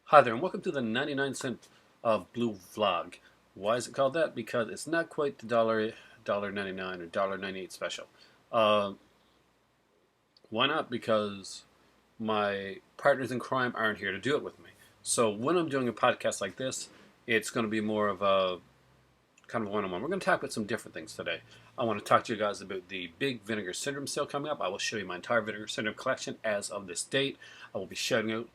Hi there, and welcome to the 99 cent of blue vlog. Why is it called that? Because it's not quite the dollar 99 or $1.98 special. Uh, why not? Because my partners in crime aren't here to do it with me. So when I'm doing a podcast like this, it's going to be more of a kind of one-on-one. We're going to talk about some different things today. I want to talk to you guys about the big Vinegar Syndrome sale coming up. I will show you my entire Vinegar Syndrome collection as of this date. I will be shouting out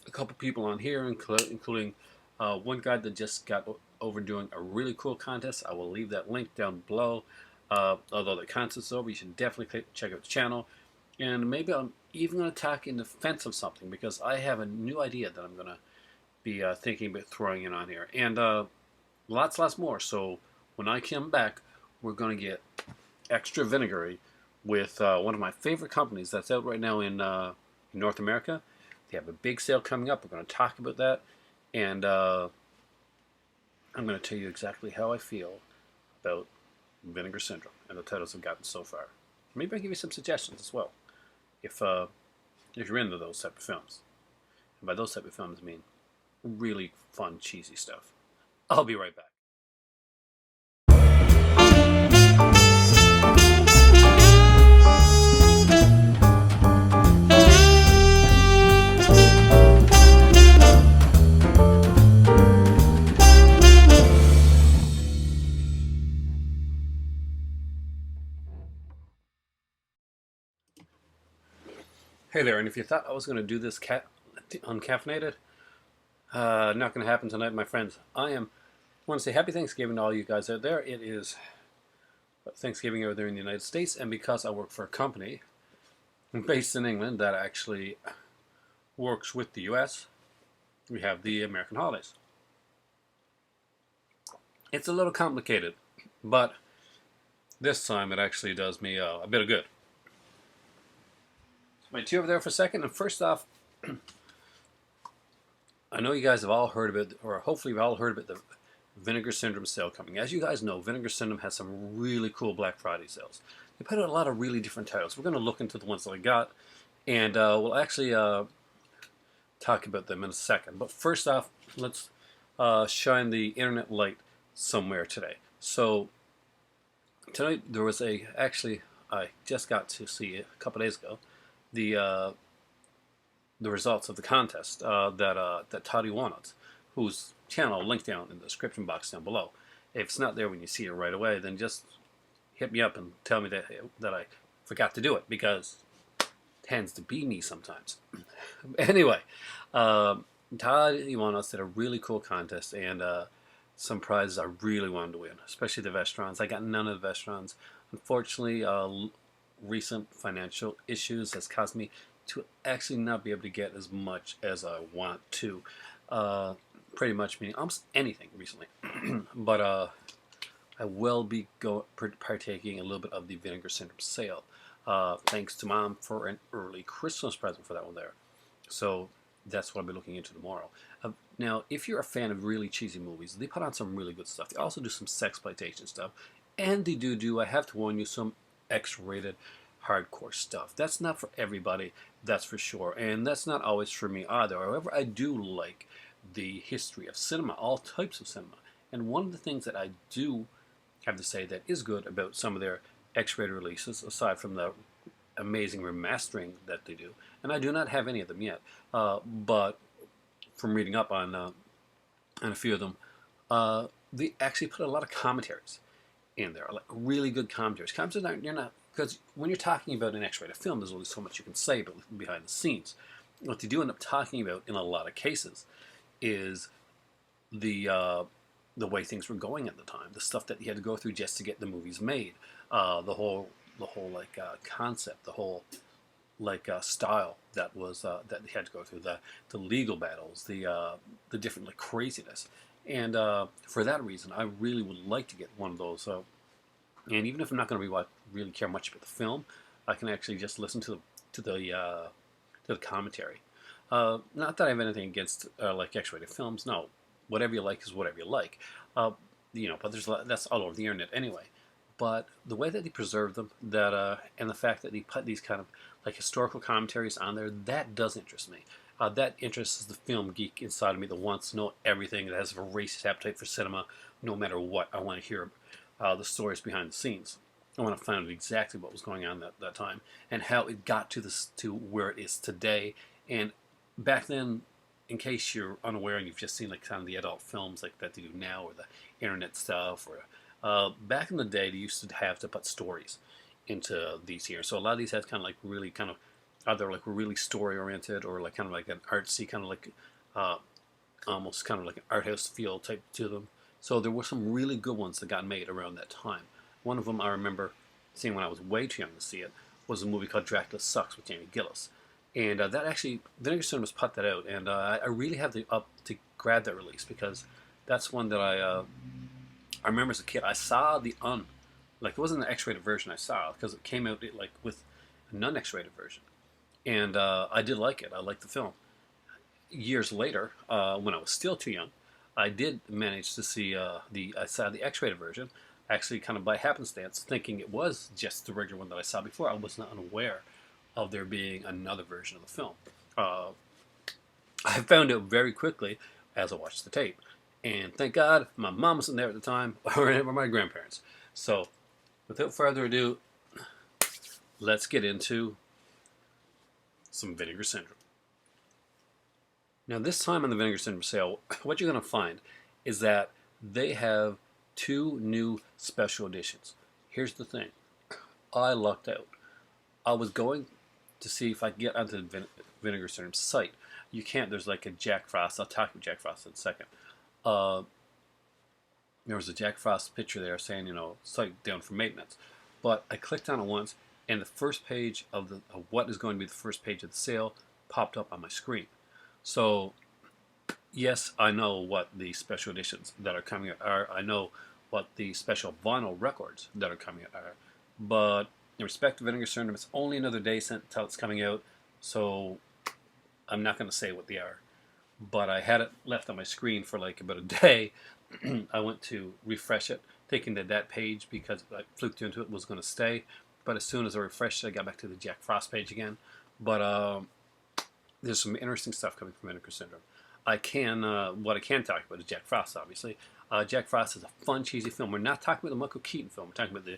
a couple people on here, including one guy that just got over doing a really cool contest. I will leave that link down below. Although the contest is over, you should definitely check out the channel. And maybe I'm even going to talk in defense of something because I have a new idea that I'm going to be thinking about throwing in on here. And lots more. So when I come back, we're going to get extra vinegary with one of my favorite companies that's out right now in North America. They have a big sale coming up. We're going to talk about that. And I'm going to tell you exactly how I feel about Vinegar Syndrome and the titles I've gotten so far. Maybe I'll give you some suggestions as well, if you're into those type of films. And by those type of films, I mean really fun, cheesy stuff. I'll be right back. Hey there, and if you thought I was going to do this uncaffeinated, not going to happen tonight, my friends. I want to say happy Thanksgiving to all you guys out there. It is Thanksgiving over there in the United States, and because I work for a company based in England that actually works with the US, we have the American holidays. It's a little complicated, but this time it actually does me a bit of good. My tea over there for a second, and first off, I know you guys have all heard about, or hopefully you've all heard about the Vinegar Syndrome sale coming. As you guys know, Vinegar Syndrome has some really cool Black Friday sales. They put out a lot of really different titles. We're going to look into the ones that I got, and we'll actually talk about them in a second. But first off, let's shine the internet light somewhere today. So tonight there was I just got to see a couple days ago the results of the contest that Toddy Walnuts, whose channel I'll link down in the description box down below. If it's not there when you see it right away, then just hit me up and tell me that I forgot to do it, because it tends to be me sometimes. Anyway, Toddy Walnuts did a really cool contest, and some prizes I really wanted to win, especially the Vestrons. I got none of the Vestrons. Unfortunately, recent financial issues has caused me to actually not be able to get as much as I want to. Pretty much meaning almost anything recently. But I will be partaking a little bit of the Vinegar Syndrome sale. Thanks to Mom for an early Christmas present for that one there. So that's what I'll be looking into tomorrow. Now, if you're a fan of really cheesy movies, they put on some really good stuff. They also do some sexploitation stuff. And they do, I have to warn you, some X-rated hardcore stuff. That's not for everybody, that's for sure. And that's not always for me either. However, I do like the history of cinema, all types of cinema. And one of the things that I do have to say that is good about some of their X-rated releases, aside from the amazing remastering that they do, and I do not have any of them yet, but from reading up on a few of them, they actually put a lot of commentaries in there, like really good commentaries. Commentaries you're not, because when you're talking about an X-rated film, there's only so much you can say behind the scenes. What they do end up talking about in a lot of cases is the way things were going at the time, the stuff that you had to go through just to get the movies made, the whole like concept, the whole like style that was that they had to go through, the legal battles, the different like craziness, and for that reason, I really would like to get one of those. And even if I'm not going to really care much about the film, I can actually just listen to the commentary. Not that I have anything against like X-rated films. No, whatever you like is whatever you like. But that's all over the internet anyway. But the way that they preserve them, and the fact that they put these kind of like historical commentaries on there, that does interest me. That interests the film geek inside of me that wants to know everything, that has a voracious appetite for cinema, no matter what. I want to hear the stories behind the scenes. I want to find out exactly what was going on that time and how it got to where it is today. And back then, in case you're unaware and you've just seen like kind of the adult films like that they do now, or the internet stuff, or back in the day they used to have to put stories into these here. So a lot of these had kind of like really kind of either like really story oriented or like kind of like an artsy kind of like uh, almost kind of like an art house feel type to them. So there were some really good ones that got made around that time. One of them I remember seeing when I was way too young to see it was a movie called Dracula Sucks with Jamie Gillis. And that actually, Vinegar Syndrome put that out, and I really had to up to grab that release because that's one that I remember as a kid. I saw like it wasn't the X-rated version I saw because it came out like with a non-X-rated version, and I did like it. I liked the film. Years later, when I was still too young, I did manage to see I saw the X-rated version, actually kind of by happenstance, thinking it was just the regular one that I saw before. I was not unaware of there being another version of the film. Uh, I found out very quickly as I watched the tape, and thank God my mom wasn't there at the time, or my grandparents. So, without further ado, let's get into some Vinegar Syndrome. Now, this time on the Vinegar Syndrome sale, what you're going to find is that they have two new special editions. Here's the thing. I lucked out. I was going to see if I could get onto the Vinegar Syndrome site. You can't. There's like a Jack Frost. I'll talk about Jack Frost in a second. Uh, there was a Jack Frost picture there saying, site down for maintenance. But I clicked on it once, and the first page of what is going to be the first page of the sale popped up on my screen. So, yes, I know what the special editions that are coming out are. I know what the special vinyl records that are coming out are. But in respect to Vinegar Syndrome, it's only another day until it's coming out, so I'm not going to say what they are. But I had it left on my screen for like about a day. I went to refresh it, thinking that page, because I fluked into it, was going to stay. But as soon as I refreshed it, I got back to the Jack Frost page again. But there's some interesting stuff coming from Vinegar Syndrome. What I can talk about is Jack Frost, obviously. Jack Frost is a fun, cheesy film. We're not talking about the Michael Keaton film. We're talking about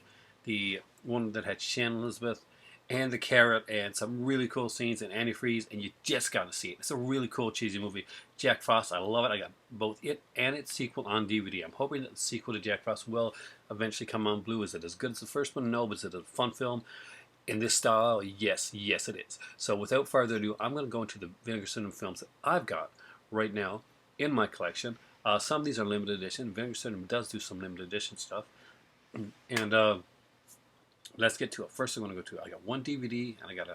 the one that had Shannon Elizabeth and the Carrot and some really cool scenes and antifreeze, and you just got to see it. It's a really cool, cheesy movie. Jack Frost, I love it. I got both it and its sequel on DVD. I'm hoping that the sequel to Jack Frost will eventually come on Blue. Is it as good as the first one? No, but is it a fun film? In this style, yes, it is. So without further ado, I'm going to go into the Vinegar Syndrome films that I've got right now in my collection. Some of these are limited edition. Vinegar Syndrome does do some limited edition stuff. And let's get to it. First, I'm going to go to I got one DVD and I got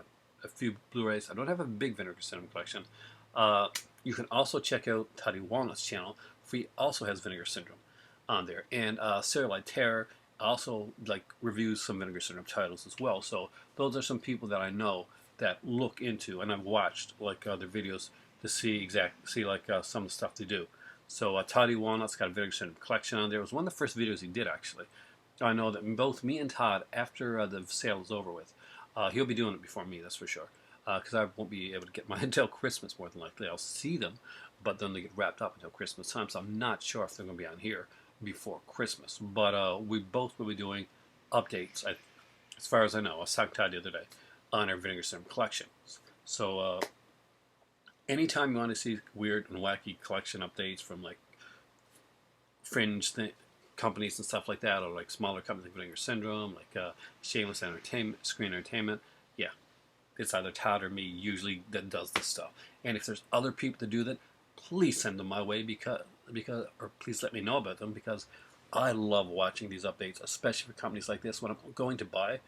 a few Blu-rays. I don't have a big Vinegar Syndrome collection. You can also check out Toddy Walnut's channel. He also has Vinegar Syndrome on there. And Serialized Terror also like reviews some Vinegar Syndrome titles as well. So those are some people that I know that look into, and I've watched like their videos to see like some of the stuff they do. So Toddy Walnut's got a Vinegar Syndrome collection on there. It was one of the first videos he did, actually. I know that both me and Todd, after the sale is over with, he'll be doing it before me, that's for sure. Because I won't be able to get mine until Christmas, more than likely. I'll see them, but then they get wrapped up until Christmas time, so I'm not sure if they're going to be on here before Christmas. But we both will be doing updates, as far as I know. I was talking to Todd the other day on our Vinegar Syndrome collection. So anytime you want to see weird and wacky collection updates from like fringe companies and stuff like that, or like smaller companies like Vinegar Syndrome, like Shameless Entertainment, Screen Entertainment, yeah, it's either Todd or me usually that does this stuff. And if there's other people to do that, please send them my way because or please let me know about them, because I love watching these updates, especially for companies like this. When I'm going to buy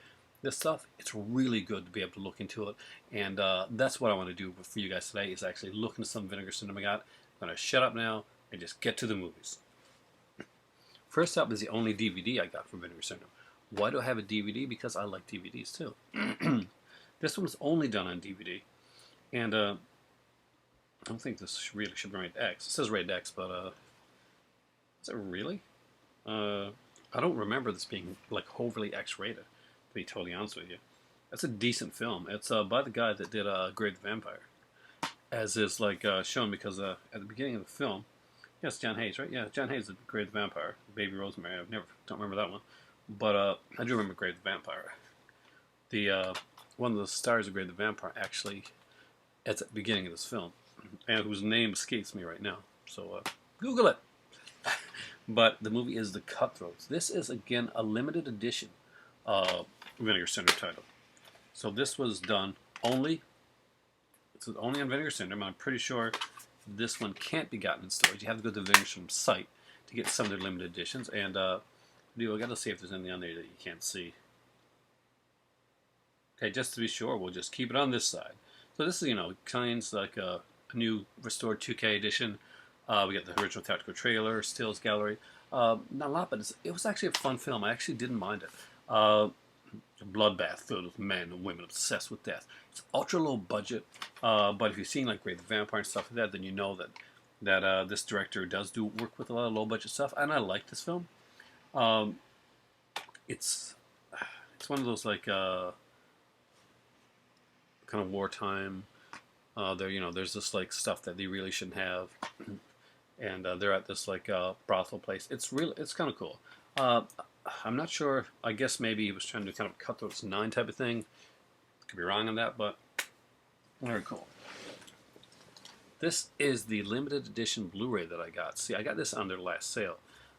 this stuff, it's really good to be able to look into it. And that's what I want to do for you guys today, is actually look into some Vinegar Syndrome I got. I'm going to shut up now and just get to the movies. First up is the only DVD I got from Vinegar Syndrome. Why do I have a DVD? Because I like DVDs too. This one's only done on DVD. And I don't think this really should be rated X. It says rated X, but is it really? I don't remember this being like overly X-rated, to be totally honest with you. That's a decent film. It's by the guy that did Grave the Vampire. as is like shown because at the beginning of the film, yes, John Hayes, right? Yeah, John Hayes, the Grave the Vampire, Baby Rosemary. I never don't remember that one, but I do remember Grave the Vampire. The one of the stars of Grave the Vampire actually at the beginning of this film, and whose name escapes me right now. So Google it. But the movie is The Cutthroats. This is again a limited edition Vinegar Syndrome title. So this was done only. It's only on Vinegar Syndrome. I'm pretty sure this one can't be gotten in stores. You have to go to the Vinegar Syndrome site to get some of their limited editions. And I got to see if there's anything on there that you can't see. Okay, just to be sure, we'll just keep it on this side. So this is, kinds like a new restored 2K edition. We got the original tactical trailer, stills gallery. Not a lot, but it was actually a fun film. I actually didn't mind it. A bloodbath filled with men and women obsessed with death. It's ultra low budget, but if you've seen like Grave the Vampire and stuff like that, then you know that this director does do work with a lot of low budget stuff, and I like this film. It's one of those like kind of wartime. There's this like stuff that they really shouldn't have, and they're at this like brothel place. It's kind of cool. I'm not sure. I guess maybe he was trying to do kind of Cutthroats 9 type of thing. Could be wrong on that, but very cool. This is the limited edition Blu-ray that I got. See, I got this on their last sale.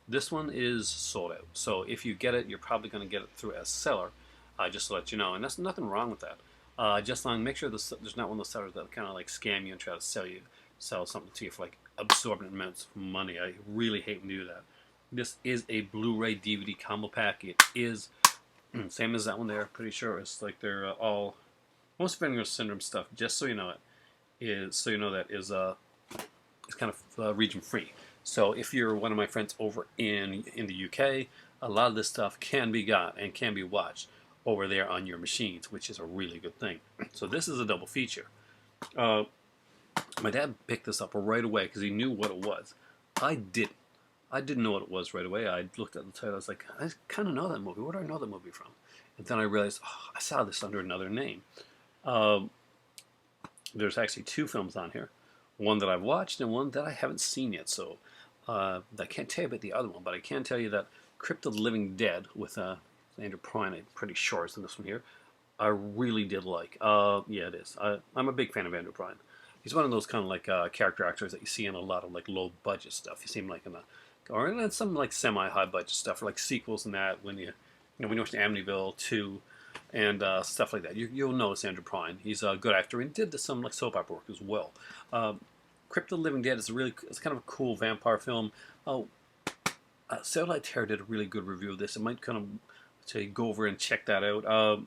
This one is sold out. So if you get it, you're probably going to get it through a seller, just to let you know. And that's nothing wrong with that. Just make sure there's not one of those sellers that kind of like scam you and try to sell something to you for like absorbent amounts of money. I really hate when they do that. This is a Blu-ray DVD combo pack. It is same as that one there. Pretty sure it's like they're all most Vinegar Syndrome stuff. Just so you know it's kind of region free. So if you're one of my friends over in the UK, a lot of this stuff can be got and can be watched over there on your machines, which is a really good thing. So this is a double feature. My dad picked this up right away because he knew what it was. I didn't know what it was right away. I looked at the title. I was like, I kind of know that movie. Where do I know that movie from? And then I realized, I saw this under another name. There's actually 2 films on here. One that I've watched and one that I haven't seen yet. So I can't tell you about the other one, but I can tell you that Crypt of the Living Dead with Andrew Prine, I'm pretty sure is in this one here. I really did like. Yeah, it is. I'm a big fan of Andrew Prine. He's one of those kind of like character actors that you see in a lot of like low budget stuff. You see him like or in some like semi high budget stuff, or like sequels and that. When when you watch Amityville 2 and stuff like that, you'll notice Andrew Prine. He's a good actor and did some like soap opera work as well. Crypt of the Living Dead is it's kind of a cool vampire film. Satellite Terror did a really good review of this. I might kind of say go over and check that out.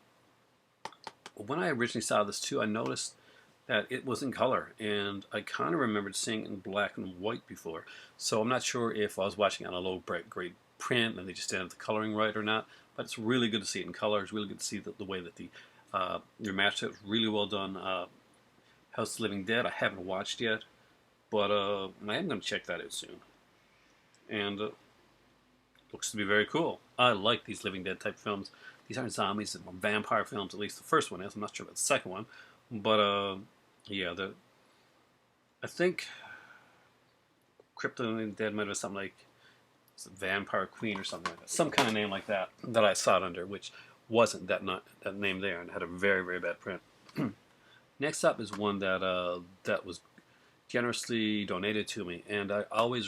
When I originally saw this too, I noticed that it was in color, and I kind of remembered seeing it in black and white before. So I'm not sure if I was watching on a low grade print and they just didn't have the coloring right or not. But it's really good to see it in color. It's really good to see the way that your match was really well done. House of the Living Dead I haven't watched yet, but I am going to check that out soon. And looks to be very cool. I like these Living Dead type films. These aren't zombies, they're vampire films. At least the first one is. I'm not sure about the second one, but yeah, I think Crypt of the Living Dead might have something like Vampire Queen or something like that. Some kind of name like that I saw it under, which wasn't that name there, and had a very, very bad print. Next up is one that was generously donated to me, and I'm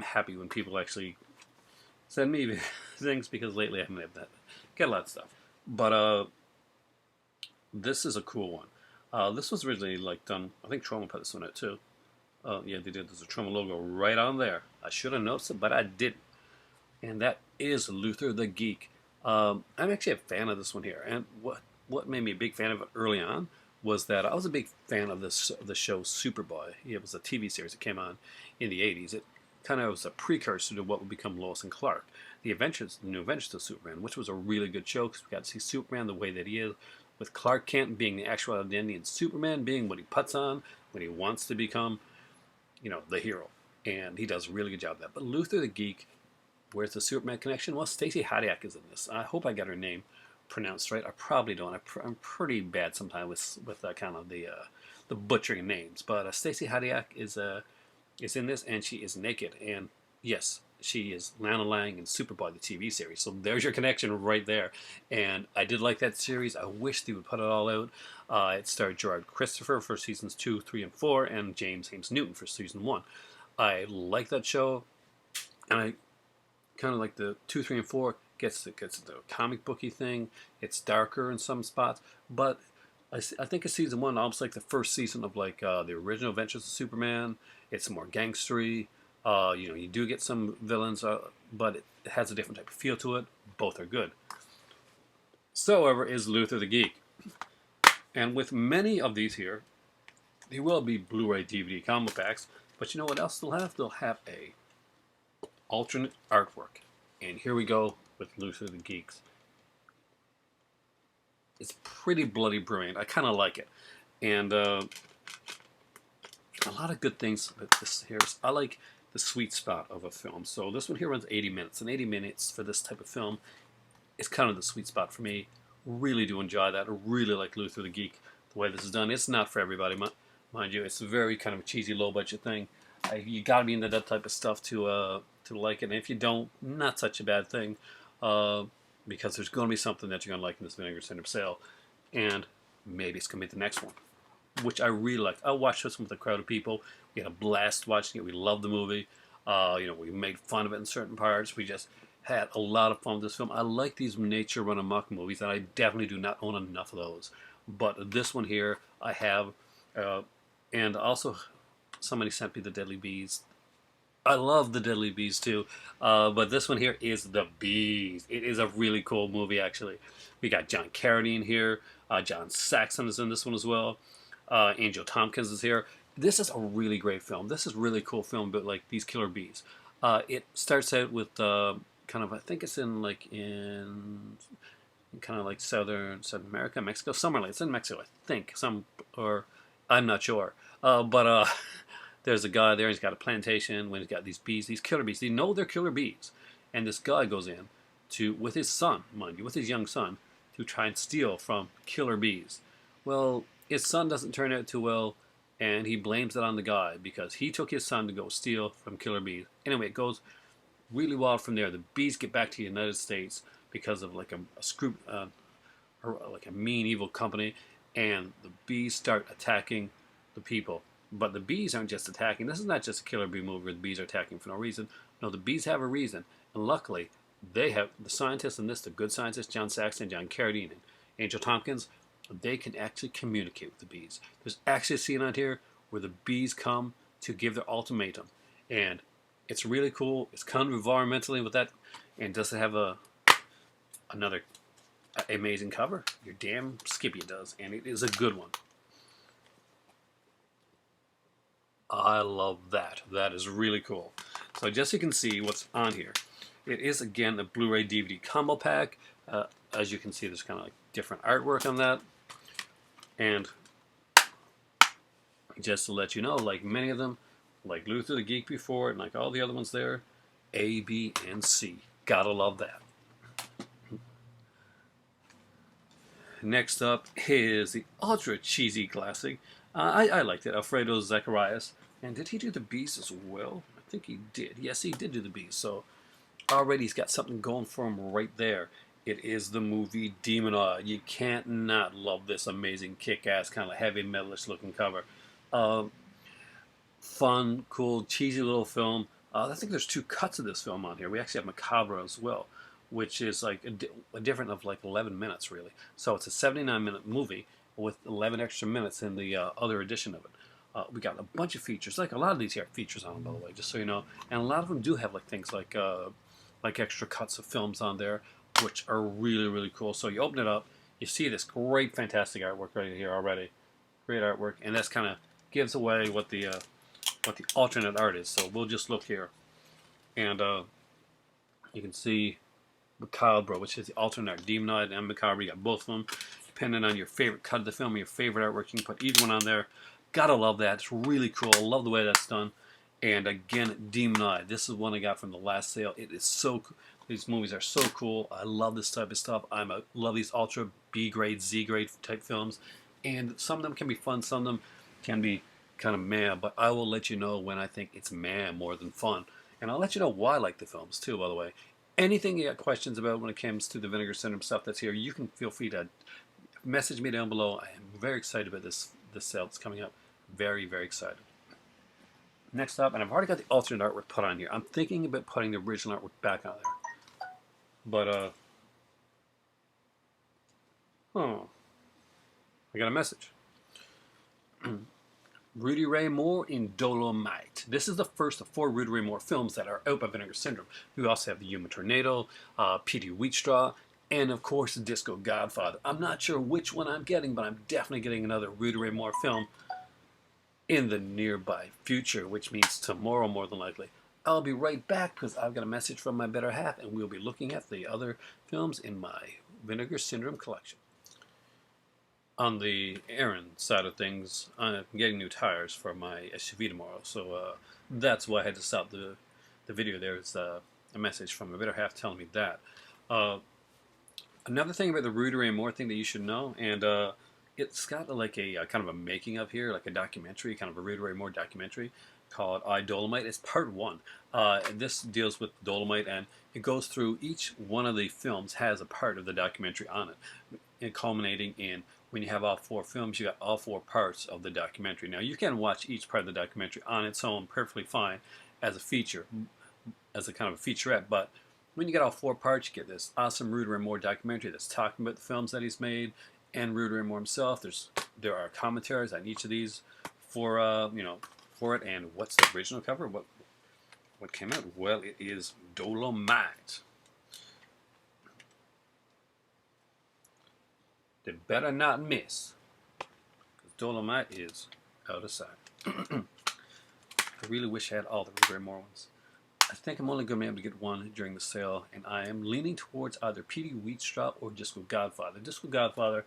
happy when people actually send me things, because lately I haven't had that. Get a lot of stuff. But this is a cool one. This was originally like done, I think Trauma put this one out too. Yeah, they did. There's a Trauma logo right on there. I should have noticed it, but I didn't. And that is Luther the Geek. I'm actually a fan of this one here. And what made me a big fan of it early on was that I was a big fan of the show Superboy. It was a TV series that came on in the 80s. It kind of was a precursor to what would become Lois and Clark, the New Adventures of Superman, which was a really good show because we got to see Superman the way that he is, with Clark Kent being the actual identity and Superman being what he puts on when he wants to become, the hero. And he does a really good job of that. But Luther the Geek, where's the Superman connection? Well, Stacey Hadiak is in this. I hope I got her name pronounced right. I probably don't. I'm pretty bad sometimes with kind of the the butchering names. But Stacey Hadiak is in this, and she is naked. And yes, she is Lana Lang in Superboy, the TV series. So there's your connection right there. And I did like that series. I wish they would put it all out. It starred Gerard Christopher for seasons 2, 3, and 4, and James Hames Newton for season 1. I like that show, and I kind of like the 2, 3, and 4 gets the comic booky thing. It's darker in some spots, but I think it's season 1, almost like the first season of like the original Adventures of Superman. It's more gangstery. You do get some villains, but it has a different type of feel to it. Both are good. So, however, is Luther the Geek. And with many of these here, they will be Blu-ray DVD combo packs. But you know what else they'll have? They'll have a alternate artwork. And here we go with Luther the Geeks. It's pretty bloody brilliant. I kind of like it. And a lot of good things with this here. I like the sweet spot of a film. So this one here runs 80 minutes. And 80 minutes for this type of film is kind of the sweet spot for me. Really do enjoy that. I really like Luther the Geek. The way this is done. It's not for everybody, mind you. It's a very kind of cheesy, low-budget thing. You got to be into that type of stuff to like it. And if you don't, not such a bad thing. Because there's going to be something that you're going to like in this Vinegar Syndrome sale. And maybe it's going to be the next one, which I really liked. I watched this one with a crowd of people. We had a blast watching it. We loved the movie. We made fun of it in certain parts. We just had a lot of fun with this film. I like these nature run amok movies, and I definitely do not own enough of those. But this one here, I have. And also, somebody sent me the Deadly Bees. I love the Deadly Bees too, but this one here is The Bees. It is a really cool movie, actually. We got John Carradine here. John Saxon is in this one as well. Angel Tompkins is here. This is a really great film. This is a really cool film, but like these killer bees. It starts out with kind of, I think it's in kind of like Southern America, Mexico, somewhere like it's in Mexico, I think. Or I'm not sure. But there's a guy there. He's got a plantation. When he's got these bees, these killer bees. They know they're killer bees, and this guy goes in with his son, mind you, with his young son, to try and steal from killer bees. Well, his son doesn't turn out too well, and he blames it on the guy because he took his son to go steal from killer bees. Anyway, it goes really wild from there. The bees get back to the United States because of like like a mean, evil company, and the bees start attacking the people. But the bees aren't just attacking. This is not just a killer bee movie where the bees are attacking for no reason. No, the bees have a reason, and luckily, they have the scientists in this, the good scientists, John Saxon, John Carradine, and Angel Tompkins. They can actually communicate with the bees. There's actually a scene on here where the bees come to give their ultimatum, and it's really cool. It's kind of environmentally with that, and does it have another amazing cover? You're damn skippy it does, and it is a good one. I love that. That is really cool. So just so you can see what's on here, it is again a Blu-ray DVD combo pack. As you can see, there's kind of like different artwork on that. And just to let you know, like many of them, like Luther the Geek before, and like all the other ones there, A, B, and C. Gotta love that. Next up is the ultra cheesy classic. I liked it, Alfredo Zacharias. And did he do the Bees as well? I think he did. Yes, he did do the Bees. So already he's got something going for him right there. It is the movie Demonoid. You can't not love this amazing kick-ass kind of heavy metalish looking cover. Fun, cool, cheesy little film. I think there's 2 cuts of this film on here. We actually have Macabre as well, which is like a different of like 11 minutes really. So it's a 79-minute movie with 11 extra minutes in the other edition of it. We got a bunch of features, like a lot of these here have features on them, by the way, just so you know. And a lot of them do have like things like extra cuts of films on there, which are really, really cool. So you open it up, you see this great, fantastic artwork right here already. Great artwork, and that's kind of gives away what the alternate art is. So we'll just look here, and you can see Macabre, which is the alternate art. Demonoid and Macabre, you got both of them. Depending on your favorite cut of the film, your favorite artwork, you can put either one on there. Gotta love that. It's really cool. I love the way that's done. And again, Demonoid. This is one I got from the last sale. It is so cool. These movies are so cool. I love this type of stuff. Love these ultra B grade, Z grade type films. And some of them can be fun. Some of them can be kind of meh, but I will let you know when I think it's meh more than fun. And I'll let you know why I like the films too, by the way. Anything you got questions about when it comes to the Vinegar Syndrome stuff that's here, you can feel free to message me down below. I am very excited about this sale that's coming up. Very, very excited. Next up, and I've already got the alternate artwork put on here. I'm thinking about putting the original artwork back on there. But, oh, I got a message. Rudy Ray Moore in Dolomite. This is the first of 4 Rudy Ray Moore films that are out by Vinegar Syndrome. We also have the Human Tornado, P.D. Wheatstraw, and of course the Disco Godfather. I'm not sure which one I'm getting, but I'm definitely getting another Rudy Ray Moore film in the nearby future, which means tomorrow more than likely. I'll be right back because I've got a message from my better half, and we'll be looking at the other films in my Vinegar Syndrome collection. On the errand side of things, I'm getting new tires for my SUV tomorrow, so that's why I had to stop the video. There's a message from my better half telling me that. Another thing about the Rudy Ray Moore thing that you should know, and it's got like a kind of a making of here, like a documentary, kind of a Rudy Ray Moore documentary called I, Dolomite. It's part 1. And this deals with Dolomite, and it goes through each one of the films has a part of the documentary on it, and culminating in when you have all 4 films, you got all 4 parts of the documentary. Now, you can watch each part of the documentary on its own perfectly fine as a feature, as a kind of a featurette, but when you get all 4 parts, you get this awesome Rudy Ray Moore documentary that's talking about the films that he's made and Rudy Ray Moore himself. There are commentaries on each of these for for it. And what's the original cover? What came out? Well, it is Dolomite. They better not miss, because Dolomite is out of sight. I really wish I had all the Rudy Ray Moore ones. I think I'm only going to be able to get one during the sale, and I am leaning towards either P.D. Wheatstraw or Disco Godfather. Disco Godfather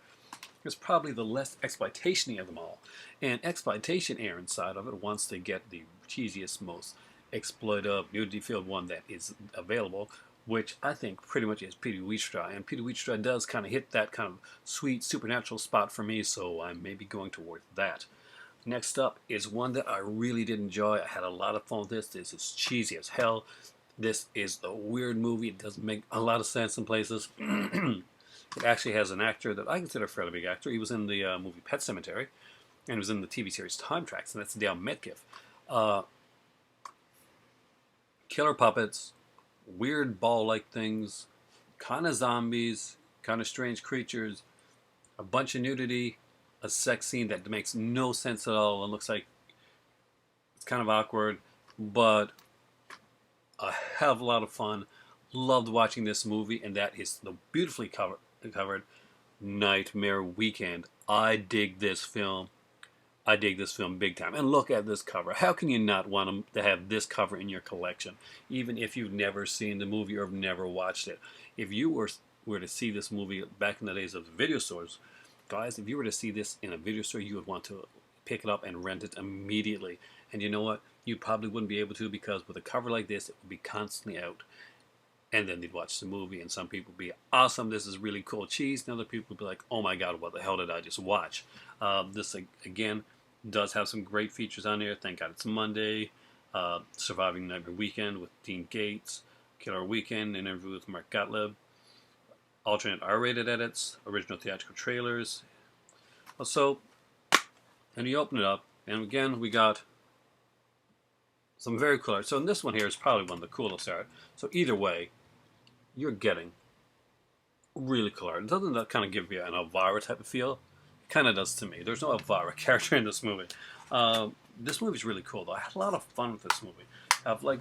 is probably the less exploitation-y of them all. And exploitation Aaron's side of it wants to get the cheesiest, most exploitive, nudity-filled one that is available, which I think pretty much is P.D. Wheatstraw. And P.D. Wheatstraw does kind of hit that kind of sweet, supernatural spot for me, so I may be going towards that. Next up is one that I really did enjoy. I had a lot of fun with this. This is cheesy as hell. This is a weird movie. It doesn't make a lot of sense in places. It actually has an actor that I consider a fairly big actor. He was in the movie Pet Sematary, and was in the TV series Time Tracks, and that's Dale Metcalf. Killer puppets, weird ball-like things, kind of zombies, kind of strange creatures, a bunch of nudity, a sex scene that makes no sense at all and looks like it's kind of awkward, but a hell of a lot of fun. Loved watching this movie, and that is the beautifully covered Nightmare Weekend. I dig this film. I dig this film big time. And look at this cover. How can you not want to have this cover in your collection, even if you've never seen the movie or have never watched it? If you were to see this movie back in the days of the video stores, guys, if you were to see this in a video store, you would want to pick it up and rent it immediately. And you know what? You probably wouldn't be able to, because with a cover like this, it would be constantly out. And then they'd watch the movie, and some people would be, awesome, this is really cool cheese. And other people would be like, oh my god, what the hell did I just watch? This, again, does have some great features on there. Thank God It's Monday, Surviving Nightmare Weekend with Dean Gates, Killer Weekend, an interview with Mark Gottlieb, alternate R-rated edits, original theatrical trailers. So, and you open it up, and again, we got some very cool art. So in this one here is probably one of the coolest art. So either way, you're getting really cool art. Doesn't that kind of give you an Elvira type of feel? It kind of does to me. There's no Elvira character in this movie. This movie's really cool, though. I had a lot of fun with this movie. Like,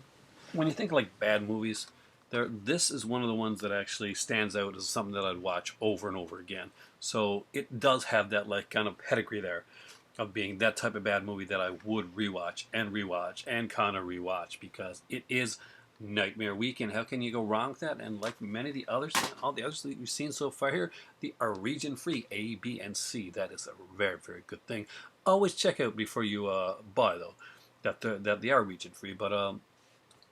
when you think of, like, bad movies, this is one of the ones that actually stands out as something that I'd watch over and over again. So it does have that, like, kind of pedigree there of being that type of bad movie that I would rewatch and kind of rewatch, because it is Nightmare Weekend. How can you go wrong with that? And like many of the others, all the others that you've seen so far here, they are region-free, A, B, and C. That is a very, very good thing. Always check out before you buy, though, that they are region-free. But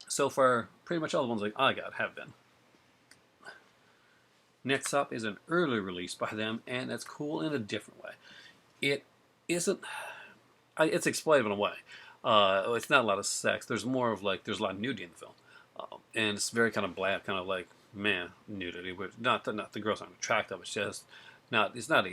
so far, pretty much all the ones like I got have been. Next up is an early release by them, and it's cool in a different way. It isn't it's exploitive in a way. It's not a lot of sex. There's more of like there's a lot of nudity in the film, and it's very kind of black, kind of like man nudity. But not the girls aren't attractive. It's just not. It's not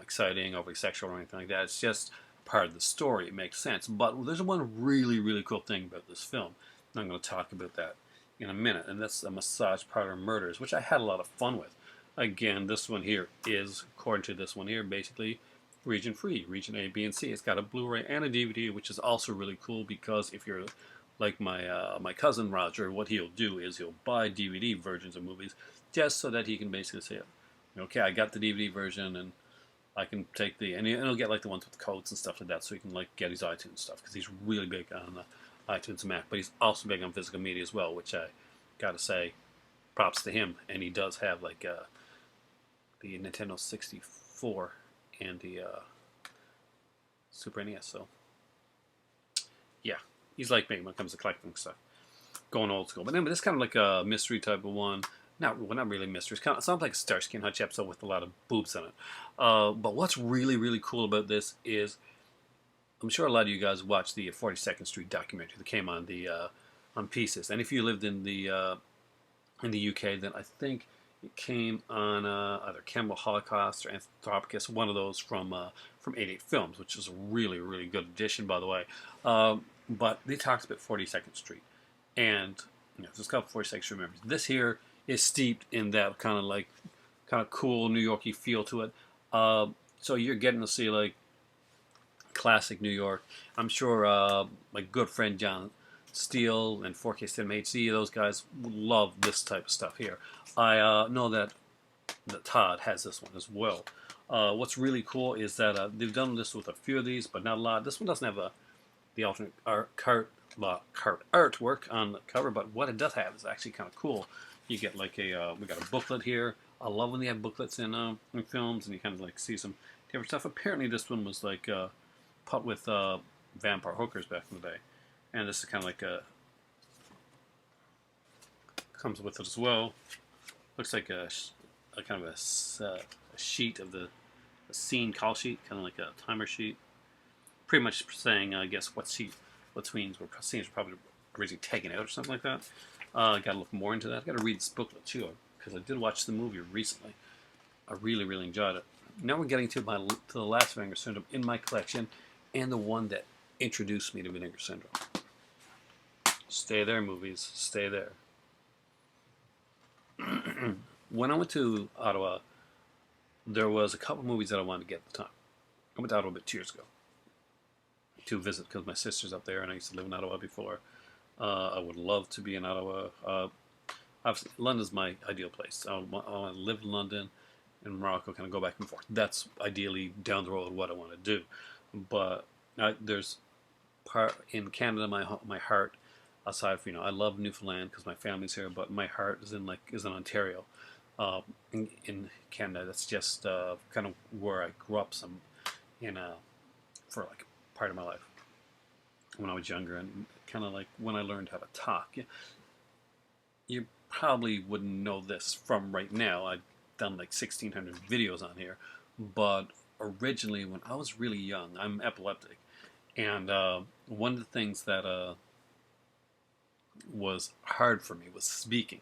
exciting, overly sexual or anything like that. It's just part of the story. It makes sense. But there's one really cool thing about this film. And I'm going to talk about that in a minute, and that's the massage parlor murders, which I had a lot of fun with. Again, this one here is, according to this one here, basically region free, region A, B, and C. It's got a Blu-ray and a DVD, which is also really cool because if you're like my cousin Roger, what he'll do is he'll buy DVD versions of movies just so that he can basically say, okay, I got the DVD version and I can take and he'll get like the ones with codes and stuff like that, so he can like get his iTunes stuff because he's really big on iTunes and Mac, but he's also big on physical media as well, which I gotta say, props to him. And he does have like the Nintendo 64 and the Super NES. So yeah, he's like me when it comes to collecting stuff, going old school. But anyway, this is kind of like a mystery type of one. Not really mystery. It sounds like a Starsky and Hutch episode with a lot of boobs in it. But what's really cool about this is, I'm sure a lot of you guys watched the 42nd Street documentary that came on on Pieces. And if you lived in the UK, then I think it came on either Cannibal Holocaust or Anthropocus, one of those from 88 Films, which is a really good edition, by the way. But they talked about 42nd Street, and there's a couple 42nd Street memories. This here is steeped in that kind of cool New Yorky feel to it. So you're getting to see like classic New York. I'm sure my good friend John Steele and 4K Cinema HD, those guys love this type of stuff here. I know that Todd has this one as well. What's really cool is that they've done this with a few of these, but not a lot. This one doesn't have the alternate cart artwork on the cover, but what it does have is actually kind of cool. You get like we got a booklet here. I love when they have booklets in films, and you kind of like see some different stuff. Apparently, this one was like put with vampire hookers back in the day, and this is kind of like comes with it as well. Looks like a kind of a sheet of a scene call sheet, kind of like a timer sheet. Pretty much saying, I guess, what scenes were probably originally taken out or something like that. Got to look more into that. I got to read this booklet too, because I did watch the movie recently. I really enjoyed it. Now we're getting to the last Vinegar Syndrome in my collection, and the one that introduced me to Vinegar Syndrome. Stay there, movies. Stay there. When I went to Ottawa, there was a couple movies that I wanted to get at the time. I went to Ottawa about 2 years ago to visit because my sister's up there, and I used to live in Ottawa before. I would love to be in Ottawa. Obviously, London's my ideal place. I want to live in London and Morocco, kind of go back and forth. That's ideally down the road what I want to do. But there's part in Canada, my heart. Aside from I love Newfoundland because my family's here, but my heart is in Ontario, in Canada. That's just kind of where I grew up. For like part of my life when I was younger, and kind of like when I learned how to talk. You probably wouldn't know this from right now. I've done like 1,600 videos on here, but originally when I was really young, I'm epileptic, and one of the things that was hard for me was speaking.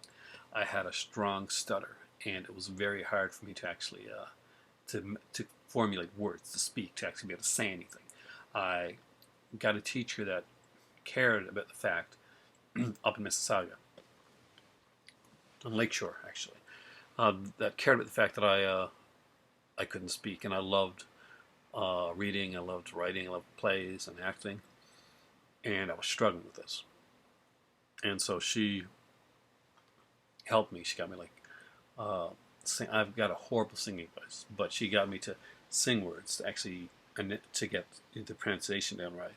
I had a strong stutter, and it was very hard for me to actually to formulate words, to speak, to actually be able to say anything. I got a teacher that cared about the fact up in Mississauga, on Lakeshore actually, that cared about the fact that I couldn't speak, and I loved reading, I loved writing, I loved plays and acting, and I was struggling with this. And so she helped me. She got me like sing. I've got a horrible singing voice, but she got me to sing words to actually to get the pronunciation down right.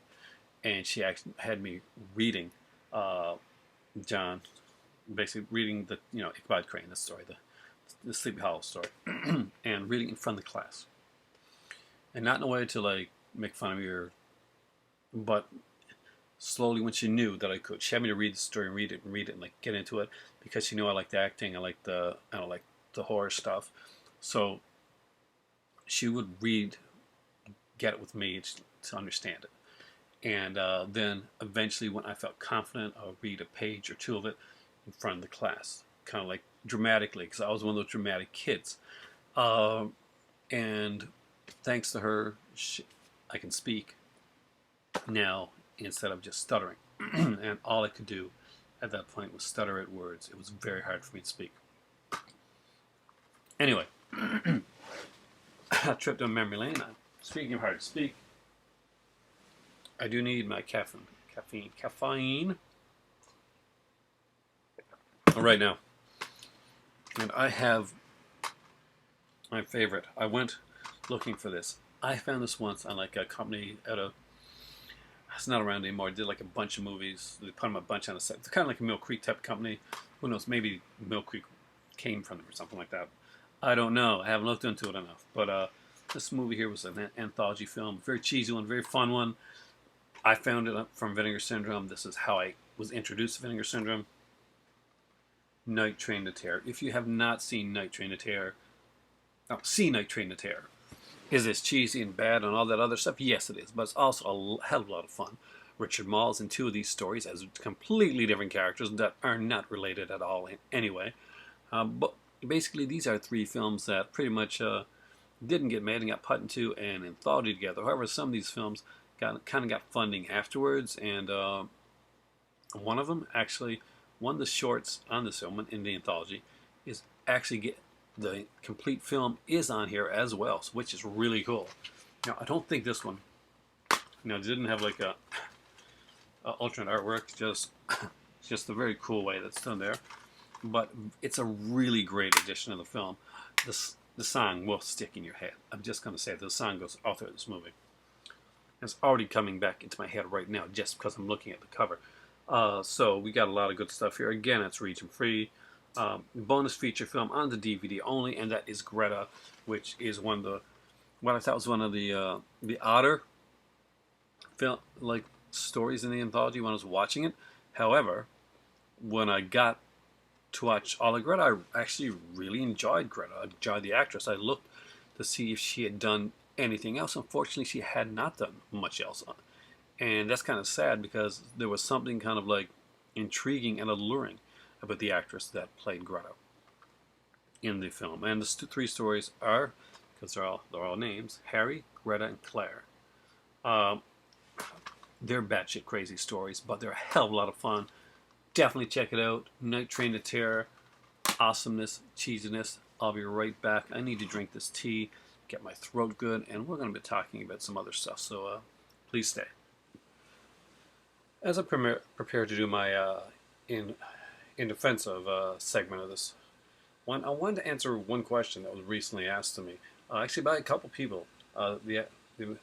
And she actually had me reading John, basically reading the Ichabod Crane, the story, the Sleepy Hollow story, and reading in front of the class, and not in a way to like make fun of me, but slowly when she knew that I could, she had me to read the story and read it and like get into it because she knew I liked the acting, I liked the horror stuff, so she would get it with me to understand it. And then eventually, when I felt confident, I'll read a page or two of it in front of the class, kind of like dramatically, because I was one of those dramatic kids. Uh, and thanks to her, I can speak now instead of just stuttering. And all I could do at that point was stutter at words. It was very hard for me to speak. Anyway, a trip down memory lane. Speaking of hard to speak, I do need my caffeine right now. And I have my favorite. I went looking for this. I found this once on like a company at a. It's not around anymore. I did like a bunch of movies. They put them a bunch on a set. It's kind of like a Mill Creek type company. Who knows? Maybe Mill Creek came from them or something like that. I don't know. I haven't looked into it enough. But this movie here was an anthology film. Very cheesy one. Very fun one. I found it from Vinegar Syndrome. This is how I was introduced to Vinegar Syndrome. Night Train to Terror. If you have not seen Night Train to Terror, see Night Train to Terror. Is this cheesy and bad and all that other stuff? Yes, it is, but it's also a hell of a lot of fun. Richard Mall's in two of these stories as completely different characters that are not related at all in any way. But basically, these are three films that pretty much didn't get made and got put into an anthology together. However, some of these films kind of got funding afterwards, and one of them actually, one of the shorts on this film in the anthology is actually the complete film is on here as well, which is really cool. Now, I don't think this one, didn't have like a alternate artwork, just a very cool way that's done there. But it's a really great addition to the film. The song will stick in your head. I'm just going to say the song goes all through this movie. It's already coming back into my head right now just because I'm looking at the cover. So we got a lot of good stuff here. Again, it's region free. Bonus feature film on the DVD only, and that is Greta, which is one of the what I thought was one of the odder film like stories in the anthology when I was watching it. However, when I got to watch all of Greta, I actually really enjoyed Greta. I enjoyed the actress. I looked to see if she had done anything else. Unfortunately, she had not done much else, and that's kind of sad because there was something kind of like intriguing and alluring about the actress that played Greta in the film. And the three stories are, because they're all names, Harry, Greta, and Claire. They're batshit crazy stories, but they're a hell of a lot of fun. Definitely check it out. Night Train to Terror, awesomeness, cheesiness. I'll be right back. I need to drink this tea, get my throat good, and we're going to be talking about some other stuff, so please stay. As I prepare to do my in defensive segment of this one, I wanted to answer one question that was recently asked to me, actually by a couple people. They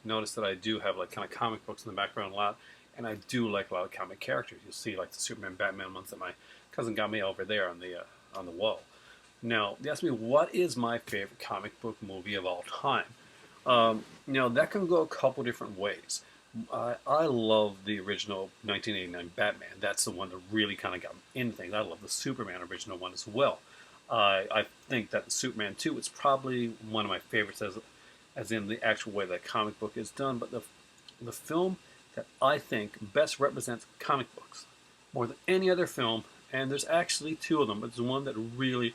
noticed that I do have like kind of comic books in the background a lot, and I do like a lot of comic characters. You'll see like the Superman, Batman ones that my cousin got me over there on the wall. Now, they asked me what is my favorite comic book movie of all time. That can go a couple different ways. I love the original 1989 Batman. That's the one that really kind of got me into things. I love the Superman original one as well. I think that Superman 2 is probably one of my favorites as in the actual way that comic book is done. But the film that I think best represents comic books more than any other film, and there's actually two of them, but there's one that really,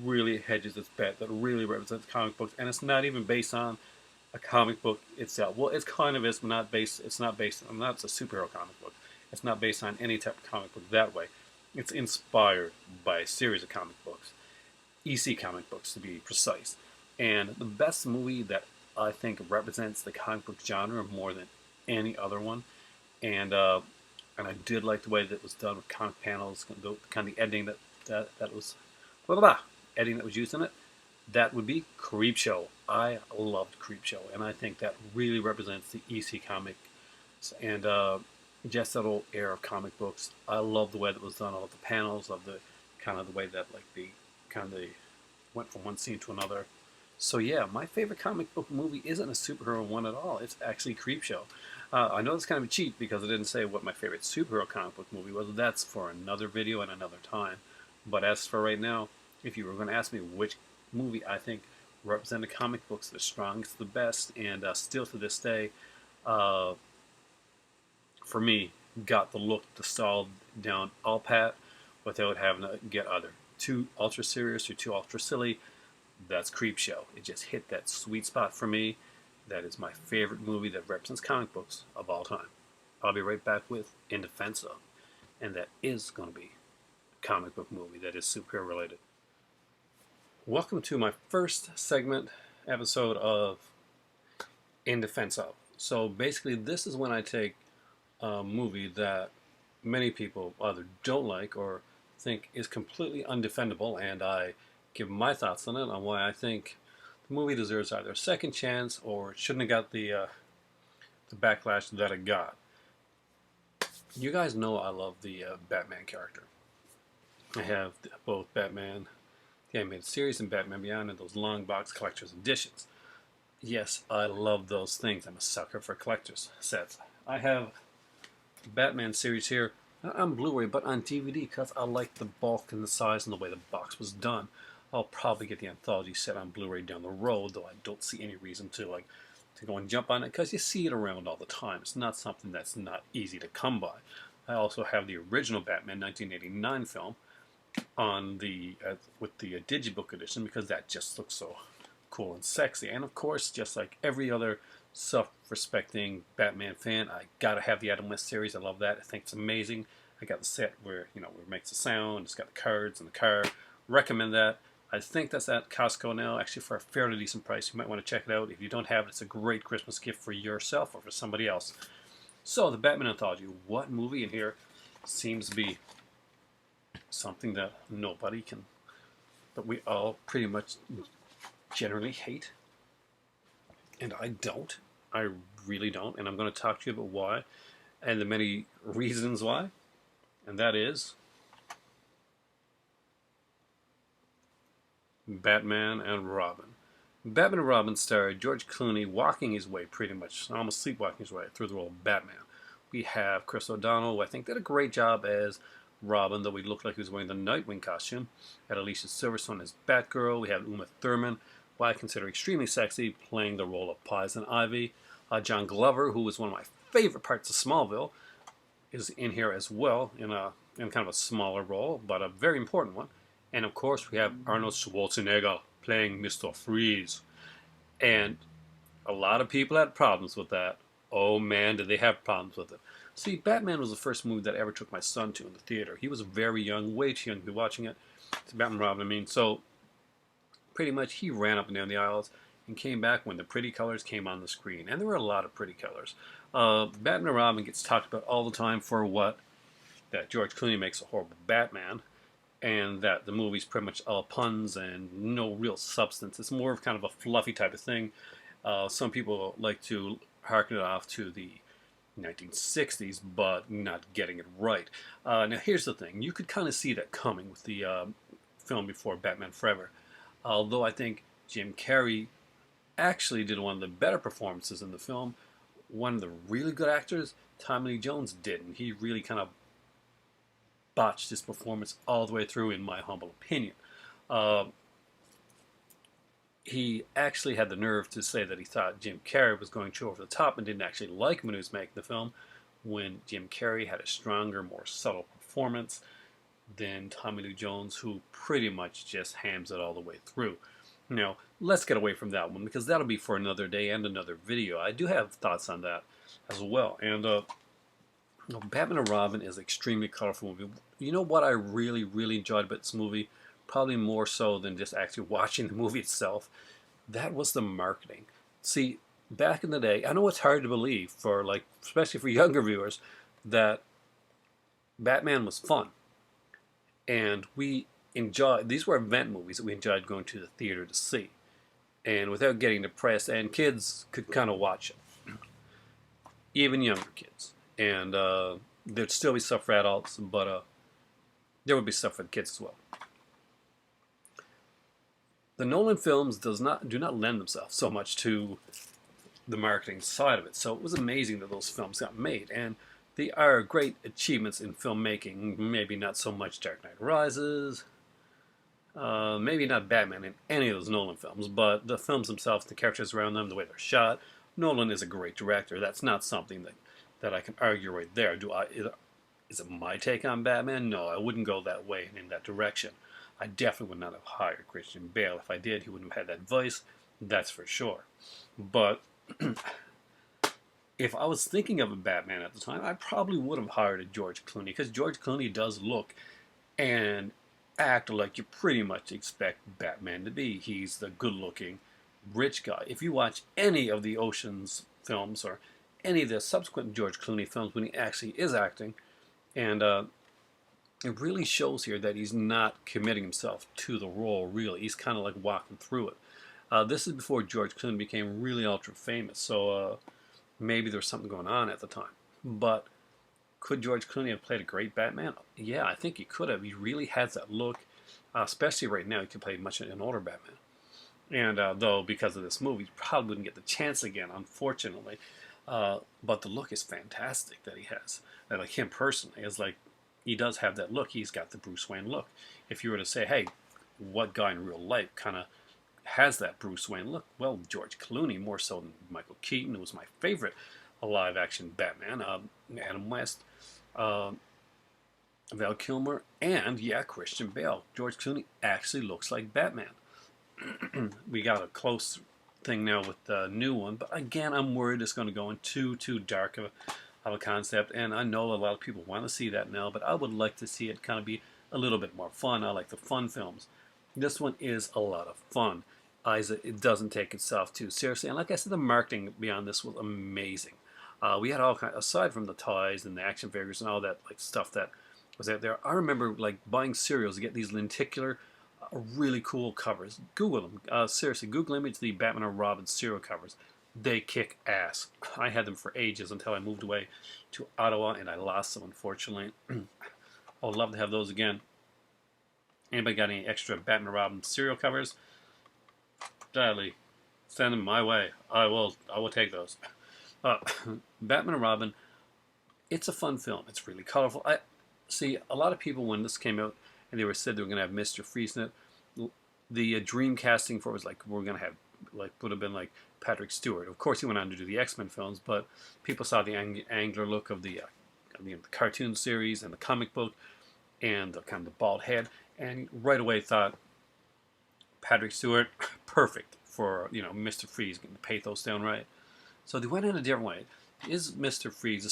really hedges its bet, that really represents comic books, and it's not even based on a comic book itself. Well, it's kind of is, but not based. It's not based on. That's a superhero comic book. It's not based on any type of comic book that way. It's inspired by a series of comic books, EC comic books to be precise. And the best movie that I think represents the comic book genre more than any other one, and I did like the way that it was done with comic panels, the kind of the editing that was, editing that was used in it. That would be Creepshow. I loved Creepshow, and I think that really represents the EC comics and just that old era of comic books. I love the way that was done. I love the panels, of the kind of the way that like the kind of went from one scene to another. So yeah, my favorite comic book movie isn't a superhero one at all. It's actually Creepshow. I know it's kind of a cheat because I didn't say what my favorite superhero comic book movie was. That's for another video and another time. But as for right now, if you were going to ask me which movie I think represented comic books the strongest, the best, and still to this day, for me, got the look, the style down all pat without having to get either too ultra serious or too ultra silly. That's Creepshow. It just hit that sweet spot for me. That is my favorite movie that represents comic books of all time. I'll be right back with In Defense Of, and that is going to be a comic book movie that is superhero related. Welcome to my first segment episode of In Defense Of. So basically, this is when I take a movie that many people either don't like or think is completely undefendable, and I give my thoughts on it, on why I think the movie deserves either a second chance or it shouldn't have got the backlash that it got. You guys know I love the Batman character. I have both Batman the Animated Series and Batman Beyond and those long box collector's editions. Yes, I love those things. I'm a sucker for collector's sets. I have the Batman series here, not on Blu-ray, but on DVD because I like the bulk and the size and the way the box was done. I'll probably get the anthology set on Blu-ray down the road, though I don't see any reason to go and jump on it because you see it around all the time. It's not something that's not easy to come by. I also have the original Batman 1989 film on the with the digibook edition because that just looks so cool and sexy. And of course, just like every other self-respecting Batman fan, I gotta have the Adam West series. I love that. I think it's amazing. I got the set where where it makes the sound. It's got the cards and the car. Recommend that. I think that's at Costco now, actually for a fairly decent price. You might want to check it out. If you don't have it, it's a great Christmas gift for yourself or for somebody else. So, the Batman Anthology. What movie in here seems to be something that we all pretty much generally hate? And I don't. I really don't. And I'm going to talk to you about why and the many reasons why. And that is Batman and Robin. Batman and Robin starred George Clooney walking his way, pretty much, almost sleepwalking his way through the role of Batman. We have Chris O'Donnell, who I think did a great job as Robin, though he looked like he was wearing the Nightwing costume. Had Alicia Silverstone as Batgirl. We have Uma Thurman, who I consider extremely sexy, playing the role of Poison Ivy. John Glover, who was one of my favorite parts of Smallville, is in here as well, in kind of a smaller role, but a very important one. And of course, we have Arnold Schwarzenegger playing Mr. Freeze. And a lot of people had problems with that. Oh man, did they have problems with it. See, Batman was the first movie that I ever took my son to in the theater. He was very young, way too young to be watching it. It's Batman and Robin, I mean. So, pretty much he ran up and down the aisles and came back when the pretty colors came on the screen. And there were a lot of pretty colors. Batman and Robin gets talked about all the time for what? That George Clooney makes a horrible Batman. And that the movie's pretty much all puns and no real substance. It's more of kind of a fluffy type of thing. Some people like to harken it off to the 1960s, but not getting it right. Now, here's the thing. You could kind of see that coming with the film before Batman Forever. Although I think Jim Carrey actually did one of the better performances in the film. One of the really good actors, Tommy Lee Jones, did. And he really kind of botched his performance all the way through, in my humble opinion. He actually had the nerve to say that he thought Jim Carrey was going too over the top and didn't actually like him when he was making the film, when Jim Carrey had a stronger, more subtle performance than Tommy Lee Jones, who pretty much just hams it all the way through. Now, let's get away from that one, because that'll be for another day and another video. I do have thoughts on that as well. And Batman and Robin is an extremely colorful movie. You know what I really, really enjoyed about this movie? Probably more so than just actually watching the movie itself. That was the marketing. See, back in the day, I know it's hard to believe for especially for younger viewers, that Batman was fun. And we enjoyed, these were event movies that we enjoyed going to the theater to see. And without getting depressed, and kids could kind of watch it. Even younger kids. And there'd still be stuff for adults, but there would be stuff for the kids as well. The Nolan films do not lend themselves so much to the marketing side of it. So it was amazing that those films got made, and they are great achievements in filmmaking. Maybe not so much Dark Knight Rises, maybe not Batman in any of those Nolan films, but the films themselves, the characters around them, the way they're shot. Nolan is a great director. That's not something that that I can argue right there. Is it my take on Batman? No, I wouldn't go that way and in that direction. I definitely would not have hired Christian Bale. If I did, he wouldn't have had that voice. That's for sure. But if I was thinking of a Batman at the time, I probably would have hired a George Clooney, because George Clooney does look and act like you pretty much expect Batman to be. He's the good-looking, rich guy. If you watch any of the Ocean's films or any of the subsequent George Clooney films when he actually is acting, and it really shows here that he's not committing himself to the role, really. He's kind of like walking through it. This is before George Clooney became really ultra famous, so maybe there was something going on at the time. But could George Clooney have played a great Batman? Yeah, I think he could have. He really has that look, especially right now. He could play much an older Batman. And though because of this movie, he probably wouldn't get the chance again, unfortunately. But the look is fantastic that he has. And like him personally, is like he does have that look. He's got the Bruce Wayne look. If you were to say, hey, what guy in real life kind of has that Bruce Wayne look? Well, George Clooney, more so than Michael Keaton, who was my favorite live-action Batman. Adam West, Val Kilmer, and yeah, Christian Bale. George Clooney actually looks like Batman. We got a close thing now with the new one, but again, I'm worried it's going to go in too dark of a concept, and I know a lot of people want to see that now, but I would like to see it kind of be a little bit more fun. I like the fun films. This one is a lot of fun. It doesn't take itself too seriously, and like I said, the marketing beyond this was amazing. We had all kinds, aside from the toys and the action figures and all that like stuff that was out there. I remember like buying cereals to get these lenticular, really cool covers. Google them. Seriously, Google image the Batman and Robin cereal covers. They kick ass. I had them for ages until I moved away to Ottawa and I lost them, unfortunately. I would love to have those again. Anybody got any extra Batman and Robin cereal covers? Gladly send them my way. I will take those. Uh, Batman and Robin, it's a fun film. It's really colorful. I see a lot of people when this came out and said they were going to have Mr. Freeze in it. The dream casting for it was like we're going to have would have been like Patrick Stewart. Of course, he went on to do the X-Men films, but people saw the angular look of the cartoon series and the comic book and the kind of the bald head, and right away thought Patrick Stewart perfect for Mr. Freeze, getting the pathos down right. So they went in a different way. Mr. Freeze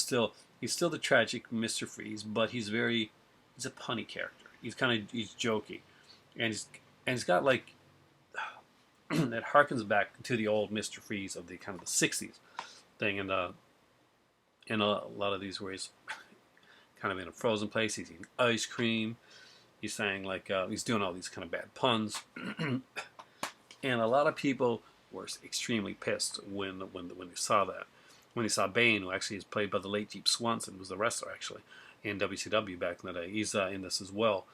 he's still the tragic Mr. Freeze, but he's a punny character. He's jokey, and he's got like that harkens back to the old Mr. Freeze of the kind of the '60s thing, and in a lot of these where he's kind of in a frozen place, he's eating ice cream, he's saying like he's doing all these kind of bad puns, and a lot of people were extremely pissed when they saw that. When they saw Bane, who actually is played by the late Jeep Swanson, was the wrestler actually in WCW back in the day. He's in this as well,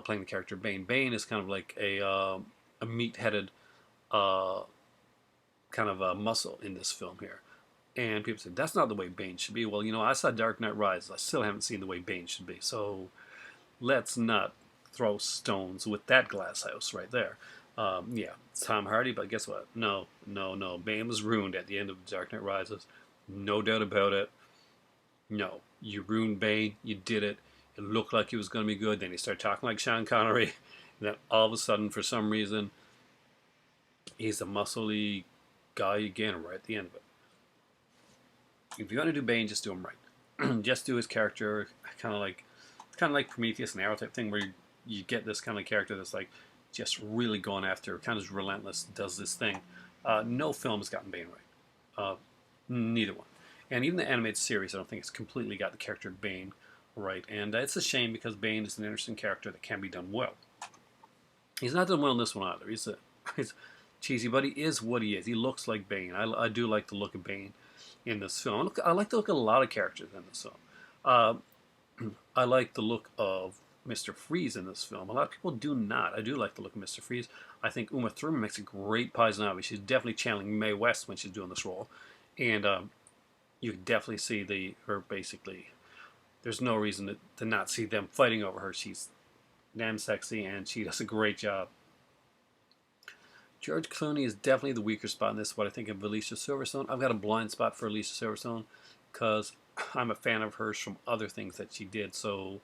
playing the character Bane. Bane is kind of like a meat-headed kind of a muscle in this film here. And people said, that's not the way Bane should be. Well, I saw Dark Knight Rises. I still haven't seen the way Bane should be. So let's not throw stones with that glass house right there. Yeah, it's Tom Hardy, but guess what? No. Bane was ruined at the end of Dark Knight Rises. No doubt about it. No, you ruined Bane. You did it. It looked like he was going to be good. Then he started talking like Sean Connery. And then all of a sudden, for some reason, he's a muscly guy again right at the end of it. If you're going to do Bane, just do him right. Just do his character, kind of like Prometheus and Arrow type thing, where you get this kind of character that's like just really going after, kind of relentless, does this thing. No film has gotten Bane right. Neither one. And even the animated series, I don't think it's completely got the character of Bane right. And it's a shame because Bane is an interesting character that can be done well. He's not done well in this one either. He's cheesy, but he is what he is. He looks like Bane. I do like the look of Bane in this film. I like the look of a lot of characters in this film. I like the look of Mr. Freeze in this film. A lot of people do not. I do like the look of Mr. Freeze. I think Uma Thurman makes a great Poison Ivy. She's definitely channeling Mae West when she's doing this role. And you can definitely see her basically. There's no reason to not see them fighting over her. She's damn sexy and she does a great job. George Clooney is definitely the weaker spot in this. What I think of Alicia Silverstone. I've got a blind spot for Alicia Silverstone because I'm a fan of hers from other things that she did, so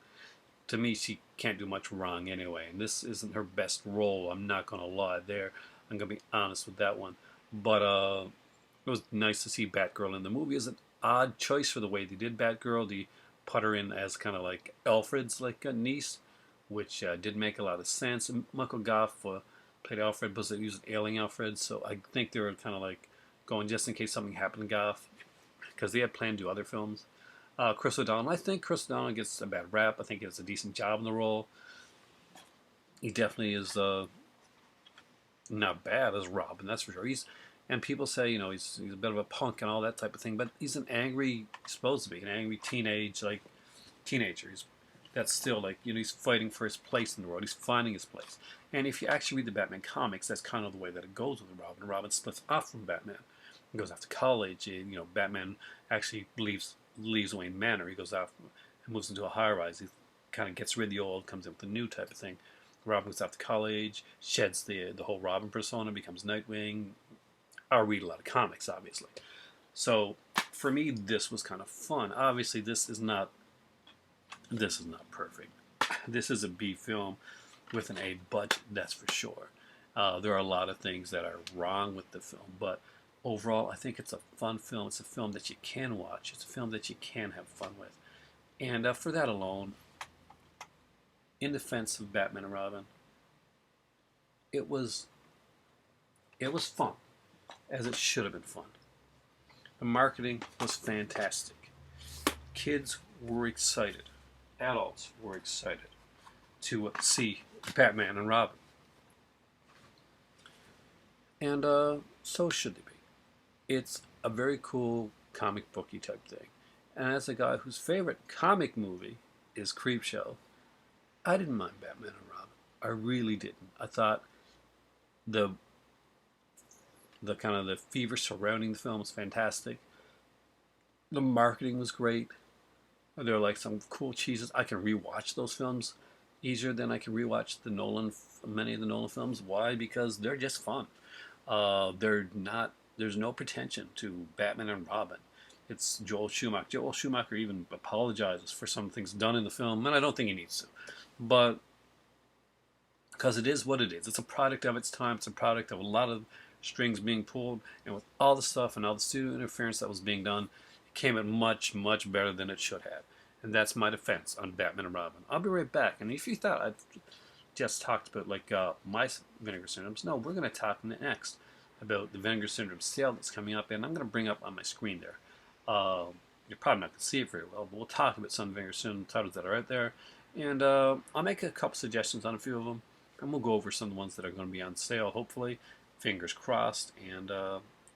to me, she can't do much wrong anyway. And this isn't her best role. I'm not gonna lie there. I'm gonna be honest with that one. But it was nice to see Batgirl in the movie. It's an odd choice for the way they did Batgirl. They put her in as kind of like Alfred's like a niece, which did make a lot of sense. And Michael Goff played Alfred, but he was an ailing Alfred, so I think they were kind of like going just in case something happened to Goff, because they had planned to do other films. Chris O'Donnell, I think Chris O'Donnell gets a bad rap. I think he does a decent job in the role. He definitely is not bad as Robin, that's for sure. And people say, he's a bit of a punk and all that type of thing, but he's an angry, he's supposed to be an angry teenager. That's still like, he's fighting for his place in the world. He's finding his place. And if you actually read the Batman comics, that's kind of the way that it goes with Robin. Robin splits off from Batman. He goes off to college. And, Batman actually leaves Wayne Manor. He goes off and moves into a high-rise. He kind of gets rid of the old, comes in with the new type of thing. Robin goes off to college, sheds the whole Robin persona, becomes Nightwing. I read a lot of comics, obviously. So for me, this was kind of fun. Obviously, this is not perfect. This is a B film with an A budget, that's for sure. There are a lot of things that are wrong with the film, but overall, I think it's a fun film. It's a film that you can watch. It's a film that you can have fun with. And for that alone, in defense of Batman and Robin, it was fun, as it should have been fun. The marketing was fantastic. Kids were excited. Adults were excited to see Batman and Robin. And so should they be. It's a very cool comic booky type thing. And as a guy whose favorite comic movie is Creepshow, I didn't mind Batman and Robin. I really didn't. I thought the kind of the fever surrounding the film was fantastic. The marketing was great. There are like some cool cheeses. I can rewatch those films easier than I can rewatch many of the Nolan films. Why? Because they're just fun. There's no pretension to Batman and Robin. It's Joel Schumacher. Joel Schumacher even apologizes for some things done in the film, and I don't think he needs to. But because it is what it is. It's a product of its time. It's a product of a lot of strings being pulled, and with all the stuff and all the studio interference that was being done, it came out much, much better than it should have. And that's my defense on Batman and Robin. I'll be right back. And if you thought I'd just talked about my Vinegar Syndromes, no, we're going to talk next about the Vinegar Syndrome sale that's coming up, and I'm going to bring up on my screen there. You're probably not going to see it very well, but we'll talk about some Vinegar Syndrome titles that are out there, and I'll make a couple suggestions on a few of them, and we'll go over some of the ones that are going to be on sale, hopefully, fingers crossed, and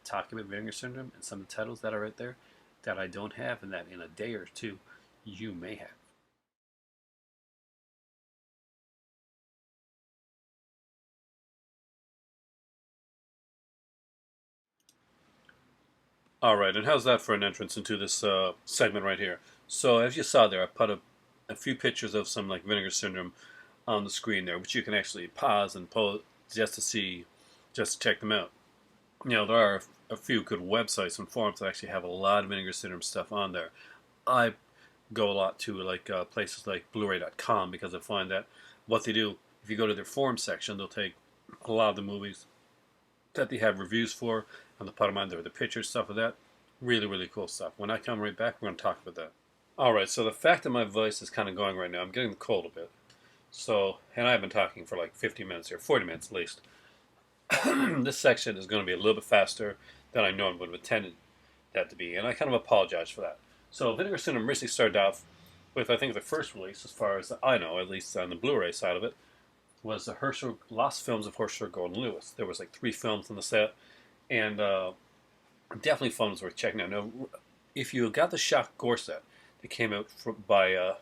talk about Vinegar Syndrome and some of the titles that are out there that I don't have, and that in a day or two you may have. All right, and how's that for an entrance into this segment right here? So as you saw there, I put a few pictures of some like Vinegar Syndrome on the screen there, which you can actually pause and pause just to see, just to check them out. There are a few good websites and forums that actually have a lot of Vinegar Syndrome stuff on there. I go a lot to like places like Blu-ray.com because I find that what they do, if you go to their forum section, they'll take a lot of the movies that they have reviews for, and they'll put them on there, the pictures, stuff like that. Really, really cool stuff. When I come right back, we're going to talk about that. Alright, so the fact that my voice is kind of going right now, I'm getting the cold a bit. So, and I've been talking for like 50 minutes here, 40 minutes at least. This section is going to be a little bit faster than I normally would have intended that to be, and I kind of apologize for that. So, Vinegar Syndrome originally started off with, I think, the first release, as far as I know, at least on the Blu-ray side of it, was the Lost Films of Herschel Gordon Lewis. There was like 3 films on the set, and definitely films worth checking out. Now, if you got the Shock Gore set that came out by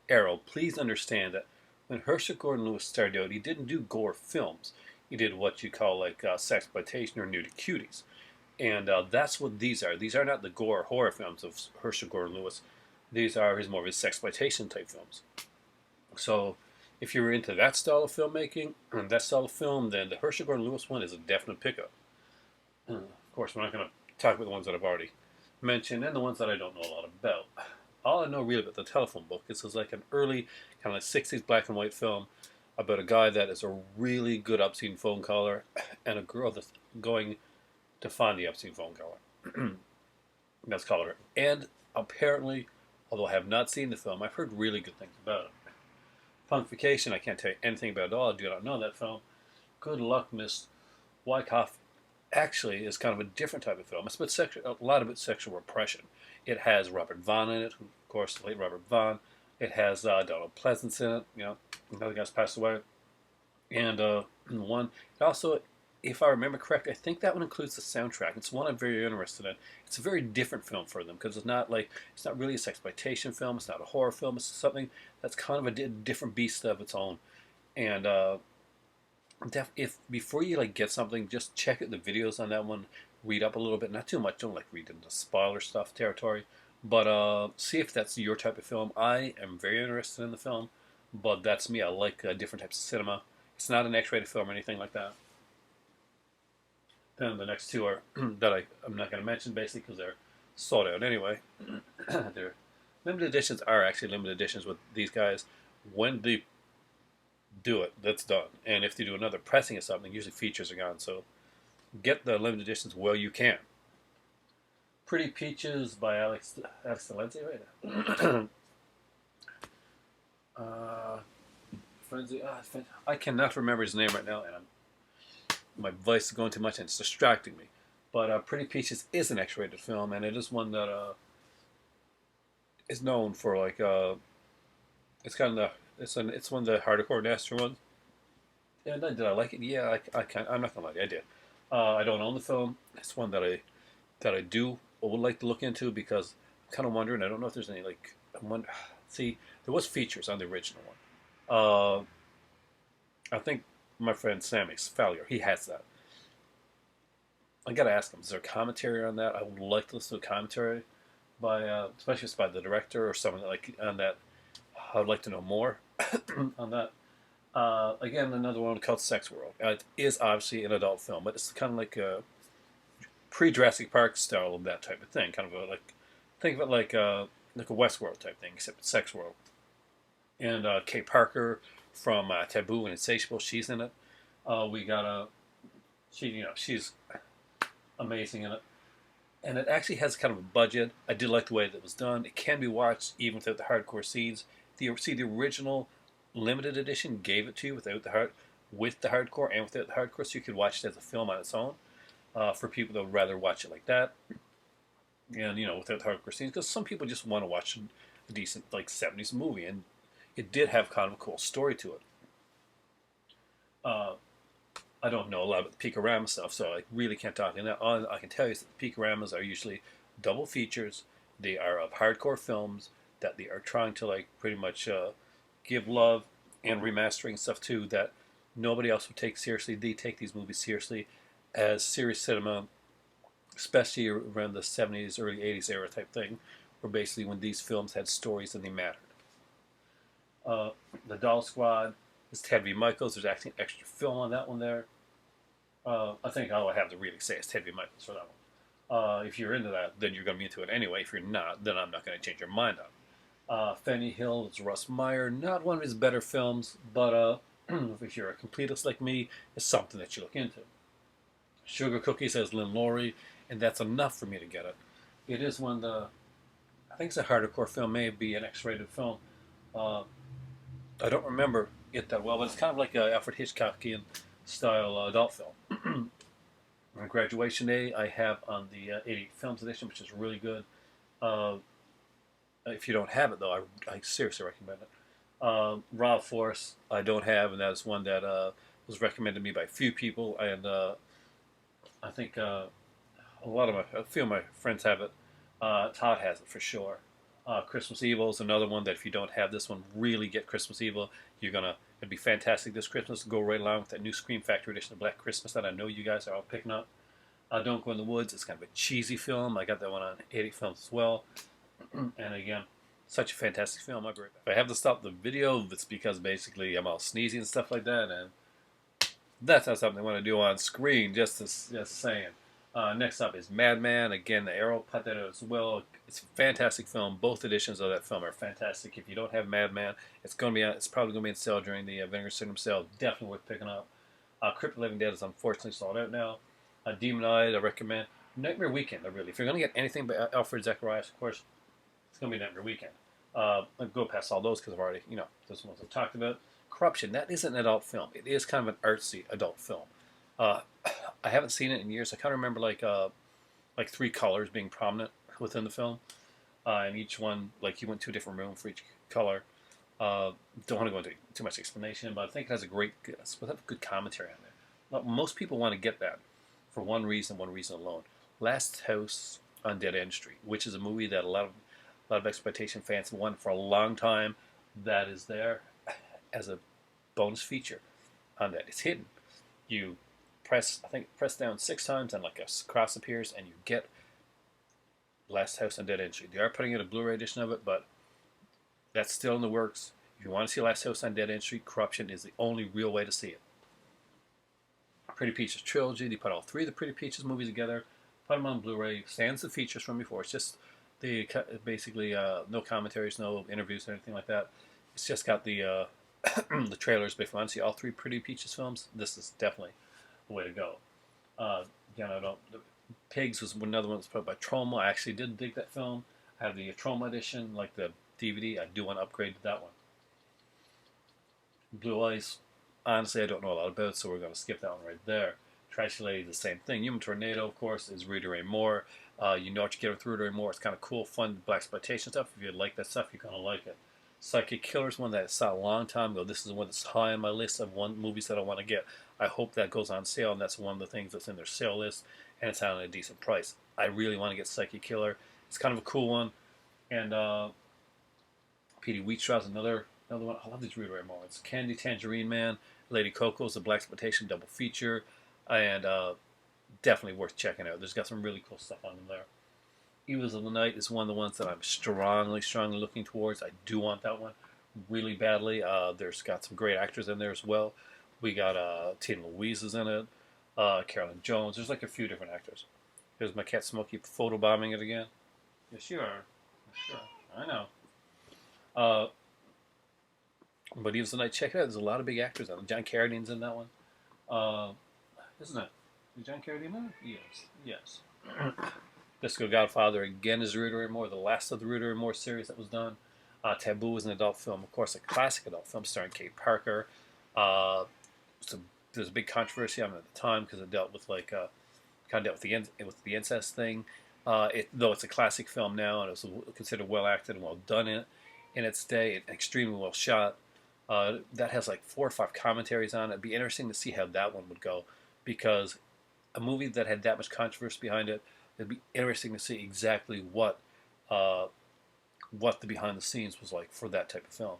Arrow, please understand that when Herschel Gordon Lewis started out, he didn't do gore films. He did what you call like sexploitation or nudie cuties. And that's what these are. These are not the gore horror films of Herschel Gordon Lewis. These are more of his sexploitation type films. So if you're into that style of filmmaking and that style of film, then the Herschel Gordon Lewis one is a definite pickup. Of course, we're not going to talk about the ones that I've already mention, and the ones that I don't know a lot about. All I know really about the Telephone Book is it's like an early kind of like 60s black and white film about a guy that is a really good obscene phone caller and a girl that's going to find the obscene phone caller. That's called her. And apparently, although I have not seen the film, I've heard really good things about it. Punkification, I can't tell you anything about it at all. I do not know that film. Good luck, Miss Wyckoff. Actually, is kind of a different type of film. It's about a lot about sexual repression. It has Robert Vaughn in it, who, of course, the late Robert Vaughn. It has Donald Pleasance in it. You know, another guy's passed away. And one, it also, if I remember correctly, I think that one includes the soundtrack. It's one I'm very interested in. It's a very different film for them because it's not really a sexploitation film. It's not a horror film. It's something that's kind of a different beast of its own. And if before you like get something, just check out the videos on that one. Read up a little bit, not too much. Don't like read into spoiler stuff territory, but see if that's your type of film. I am very interested in the film, but that's me. I like different types of cinema. It's not an X-rated film or anything like that. Then the next two are that I'm not going to mention basically because they're sold out anyway. They're limited editions are actually limited editions with these guys. When they do it, that's done. And if they do another pressing of something, usually features are gone. So get the limited editions while you can. Pretty Peaches by Alex Delancey, right? I cannot remember his name right now, and my voice is going too much and it's distracting me. But Pretty Peaches is an X-rated film, and it is one that is known for like it's kind of it's one of the hardcore nasty ones. And did I like it? Yeah, I can't. I'm not gonna lie, I did. I don't own the film. It's one that I do or would like to look into because I'm kind of wondering. I don't know if there's any like. See, there was features on the original one. I think my friend Sammy Fallier, he has that. I gotta ask him, is there a commentary on that? I would like to listen to a commentary by, especially if it's by the director or someone like on that. I would like to know more on that. Again, another one called Sex World. It is obviously an adult film, but it's kind of like a pre-Jurassic Park style of that type of thing. Kind of think of it like a Westworld type thing, except it's Sex World. And Kay Parker from Taboo and Insatiable, she's in it. We got she's amazing in it. And it actually has kind of a budget. I did like the way that it was done. It can be watched even without the hardcore scenes. The original limited edition gave it to you with the hardcore and without the hardcore, so you could watch it as a film on its own. For people that would rather watch it like that, and without the hardcore scenes, because some people just want to watch a decent like '70s movie, and it did have kind of a cool story to it. I don't know a lot about the Peakorama stuff, so I really can't talk. And all I can tell you is that the Peakoramas are usually double features. They are of hardcore films that they are trying to like pretty much give love and remastering stuff too that nobody else would take seriously. They take these movies seriously as serious cinema, especially around the 70s, early 80s era type thing, where basically when these films had stories and they mattered. The Doll Squad is Ted V. Michaels. There's actually an extra film on that one there. I think all I have to really say is Ted V. Michaels for that one. If you're into that, then you're going to be into it anyway. If you're not, then I'm not going to change your mind on it. Fanny Hill is Russ Meyer. Not one of his better films, but if you're a completist like me, it's something that you look into. Sugar Cookies has Lynn Laurie, and that's enough for me to get it. It is one of the, I think it's a hardcore film, maybe an X-rated film. I don't remember it that well, but it's kind of like a Alfred Hitchcockian style adult film. On Graduation Day, I have on the 80 Films edition, which is really good. If you don't have it, though, I seriously recommend it. Raw Force, I don't have, and that's one that was recommended to me by a few people, and I think a few of my friends have it. Todd has it for sure. Christmas Evil is another one that if you don't have this one, really get Christmas Evil. It'd be fantastic this Christmas to go right along with that new Scream Factory edition of Black Christmas that I know you guys are all picking up. Don't Go in the Woods. It's kind of a cheesy film. I got that one on 80 Films as well. And again, such a fantastic film. I'll be right back. If I have to stop the video, it's because basically I'm all sneezy and stuff like that, and that's not something I want to do on screen. Just saying. Next up is Madman. Again, the Arrow put that out as well. It's a fantastic film. Both editions of that film are fantastic. If you don't have Madman, it's going to be. It's probably going to be in sale during the Vinegar Syndrome sale. Definitely worth picking up. Crypt of the Living Dead is unfortunately sold out now. Demon Eye, I recommend. Nightmare Weekend, I really. If you're going to get anything by Alfred Zacharias, of course, it's going to be Nightmare Weekend. I'll go past all those because I've already, those ones I've talked about. Corruption, that is an adult film. It is kind of an artsy adult film. Uh, I haven't seen it in years. I kind of remember like three colors being prominent within the film, and each one like you went to a different room for each color. Don't want to go into too much explanation, but I think it has a good commentary on there. Well, most people want to get that for one reason alone. Last House on Dead End Street, which is a movie that a lot of exploitation fans have wanted for a long time. That is there as a bonus feature on that. It's hidden. You press down 6 times and like a cross appears and you get Last House on Dead End Street. They are putting out a Blu-ray edition of it, but that's still in the works. If you want to see Last House on Dead End Street, Corruption is the only real way to see it. Pretty Peaches trilogy. They put all three of the Pretty Peaches movies together, put them on Blu-ray. Stands the features from before. It's just basically no commentaries, no interviews, or anything like that. It's just got the the trailers. But if you want to see all three Pretty Peaches films, this is definitely the way to go. Again, I don't. Pigs was another one that's put by Troma. I actually did dig that film. I have the Troma edition, like the DVD. I do want to upgrade to that one. Blue Eyes, honestly, I don't know a lot about it, so we're going to skip that one right there. Trash Lady, the same thing. Human Tornado, of course, is Rudy Ray Moore. You know what you get with Rudy Ray Moore. It's kind of cool, fun, blaxploitation stuff. If you like that stuff, you're going to like it. Psychic Killer is one that I saw a long time ago. This is one that's high on my list of movies that I want to get. I hope that goes on sale, and that's one of the things that's in their sale list, and it's on at a decent price. I really want to get Psychic Killer. It's kind of a cool one. And Petey Wheatstraw's another one. I love these Rudy Ray Moore. It's Candy Tangerine Man, Lady Coco's a blaxploitation double feature, and definitely worth checking out. There's got some really cool stuff on them there. Evils of the Night is one of the ones that I'm strongly looking towards. I do want that one really badly. There's got some great actors in there as well. We got Tina Louise is in it, Carolyn Jones. There's like a few different actors. Here's my cat Smokey photobombing it again. Yes, you are. Sure, I know. But Evils of the Night, check it out. There's a lot of big actors on it. John Carradine's in that one. Isn't it? Is John Carradine in it? Yes. Disco Godfather again is Rudy Ray Moore, the last of the Rudy Ray Moore series that was done. Taboo is an adult film, of course, a classic adult film starring Kate Parker. There's a big controversy on it at the time because it dealt with kind of dealt with the incest thing. Though it's a classic film now and it was considered well acted and well done in its day, and extremely well shot. That has like 4 or 5 commentaries on it. It'd be interesting to see how that one would go, because a movie that had that much controversy behind it, it'd be interesting to see exactly what the behind the scenes was like for that type of film.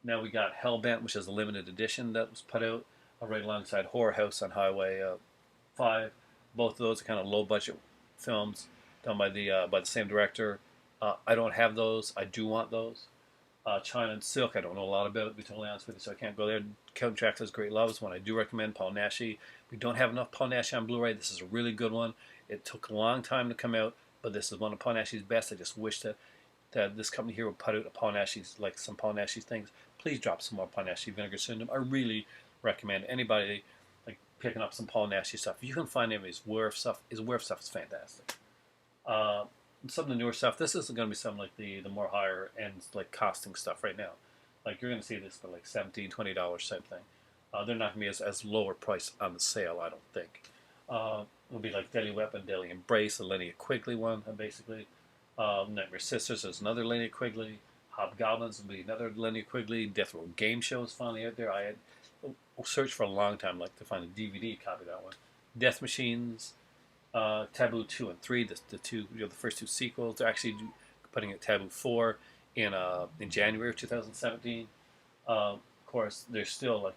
Now we got Hellbent, which is a limited edition that was put out right alongside Horror House on Highway 5. Both of those are kind of low budget films done by the same director. I don't have those. I do want those. China and Silk, I don't know a lot about, to be totally honest with you, so I can't go there. Count Dracula's Great Love is one I do recommend. Paul Naschy. We don't have enough Paul Naschy on Blu-ray. This is a really good one. It took a long time to come out, but this is one of Paul Naschy's best. I just wish that this company here would put out some Paul Naschy things. Please drop some more Paul Naschy. Vinegar Syndrome. I really recommend anybody like picking up some Paul Naschy stuff. If you can find any of his Werewolf stuff is fantastic. Some of the newer stuff. This isn't going to be some like the more higher end like costing stuff right now. Like you're going to see this for like $17, $20 type thing. They're not going to be as lower price on the sale, I don't think. It'll be like Deadly Weapon, Deadly Embrace, the Linnea Quigley one, basically. Nightmare Sisters is another Linnea Quigley. Hobgoblins will be another Linnea Quigley. Death Row Game Show is finally out there. I had searched for a long time to find a DVD copy of that one. Death Machines. Taboo 2 and 3, the first 2 sequels. They're actually putting out Taboo 4 in January of 2017. Of course, they're still like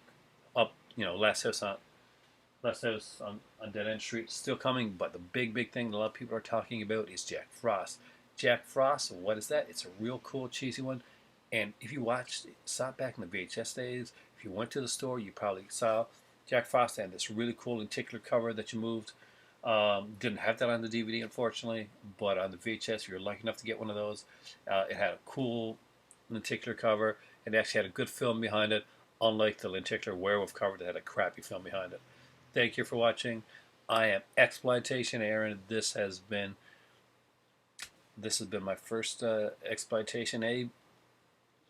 up. Last House on Dead End Street still coming, but the big thing that a lot of people are talking about is Jack Frost. Jack Frost, what is that? It's a real cool, cheesy one. And if you saw it back in the VHS days, if you went to the store, you probably saw Jack Frost had this really cool lenticular cover that you moved. Didn't have that on the DVD, unfortunately, but on the VHS, if you're lucky enough to get one of those, it had a cool lenticular cover. It actually had a good film behind it, unlike the lenticular werewolf cover that had a crappy film behind it. Thank you for watching. I am Exploitation Aaron. This has been my first Exploitation A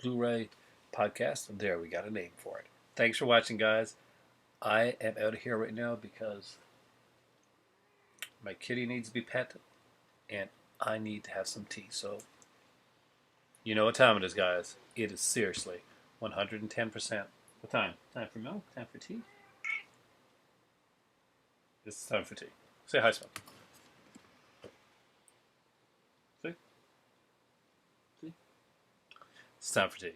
Blu-ray podcast. There, we got a name for it. Thanks for watching, guys. I am out of here right now because my kitty needs to be pet, and I need to have some tea. So, you know what time it is, guys. It is seriously 110%. What time? Time for milk? Time for tea? It's time for tea. Say hi, Smoke. See? See? It's time for tea.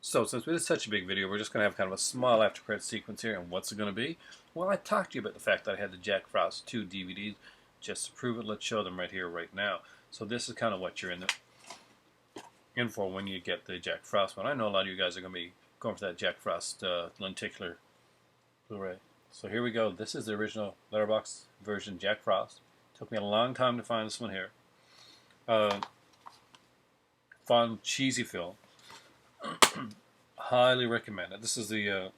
So since we did such a big video, we're just going to have kind of a small after credit sequence here. And what's it going to be? Well, I talked to you about the fact that I had the Jack Frost 2 DVDs. Just to prove it, let's show them right here, right now. So this is kind of what you're in for when you get the Jack Frost one. I know a lot of you guys are going to be going for that Jack Frost lenticular Blu-ray. So here we go. This is the original letterbox version Jack Frost. Took me a long time to find this one here. Fun, cheesy film. Highly recommend it. This is the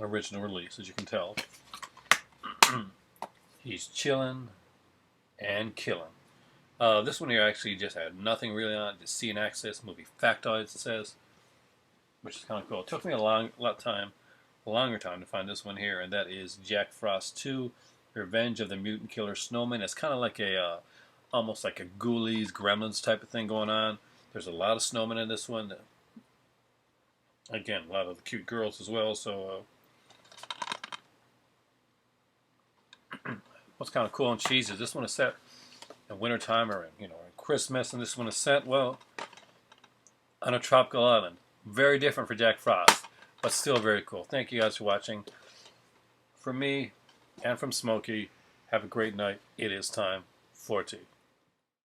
original release, as you can tell. He's chilling and killing. This one here actually just had nothing really on it. Just see and access movie factoids, it says, which is kind of cool. It took me a longer time to find this one here, and that is Jack Frost 2: Revenge of the Mutant Killer Snowman. It's kind of like a almost like a Ghoulies, Gremlins type of thing going on. There's a lot of snowmen in this one. Again, a lot of the cute girls as well. So, what's kind of cool and cheesy is this one is set in wintertime or in Christmas, and this one is set, well, on a tropical island. Very different for Jack Frost, but still very cool. Thank you guys for watching. From me and from Smokey, have a great night. It is time for tea.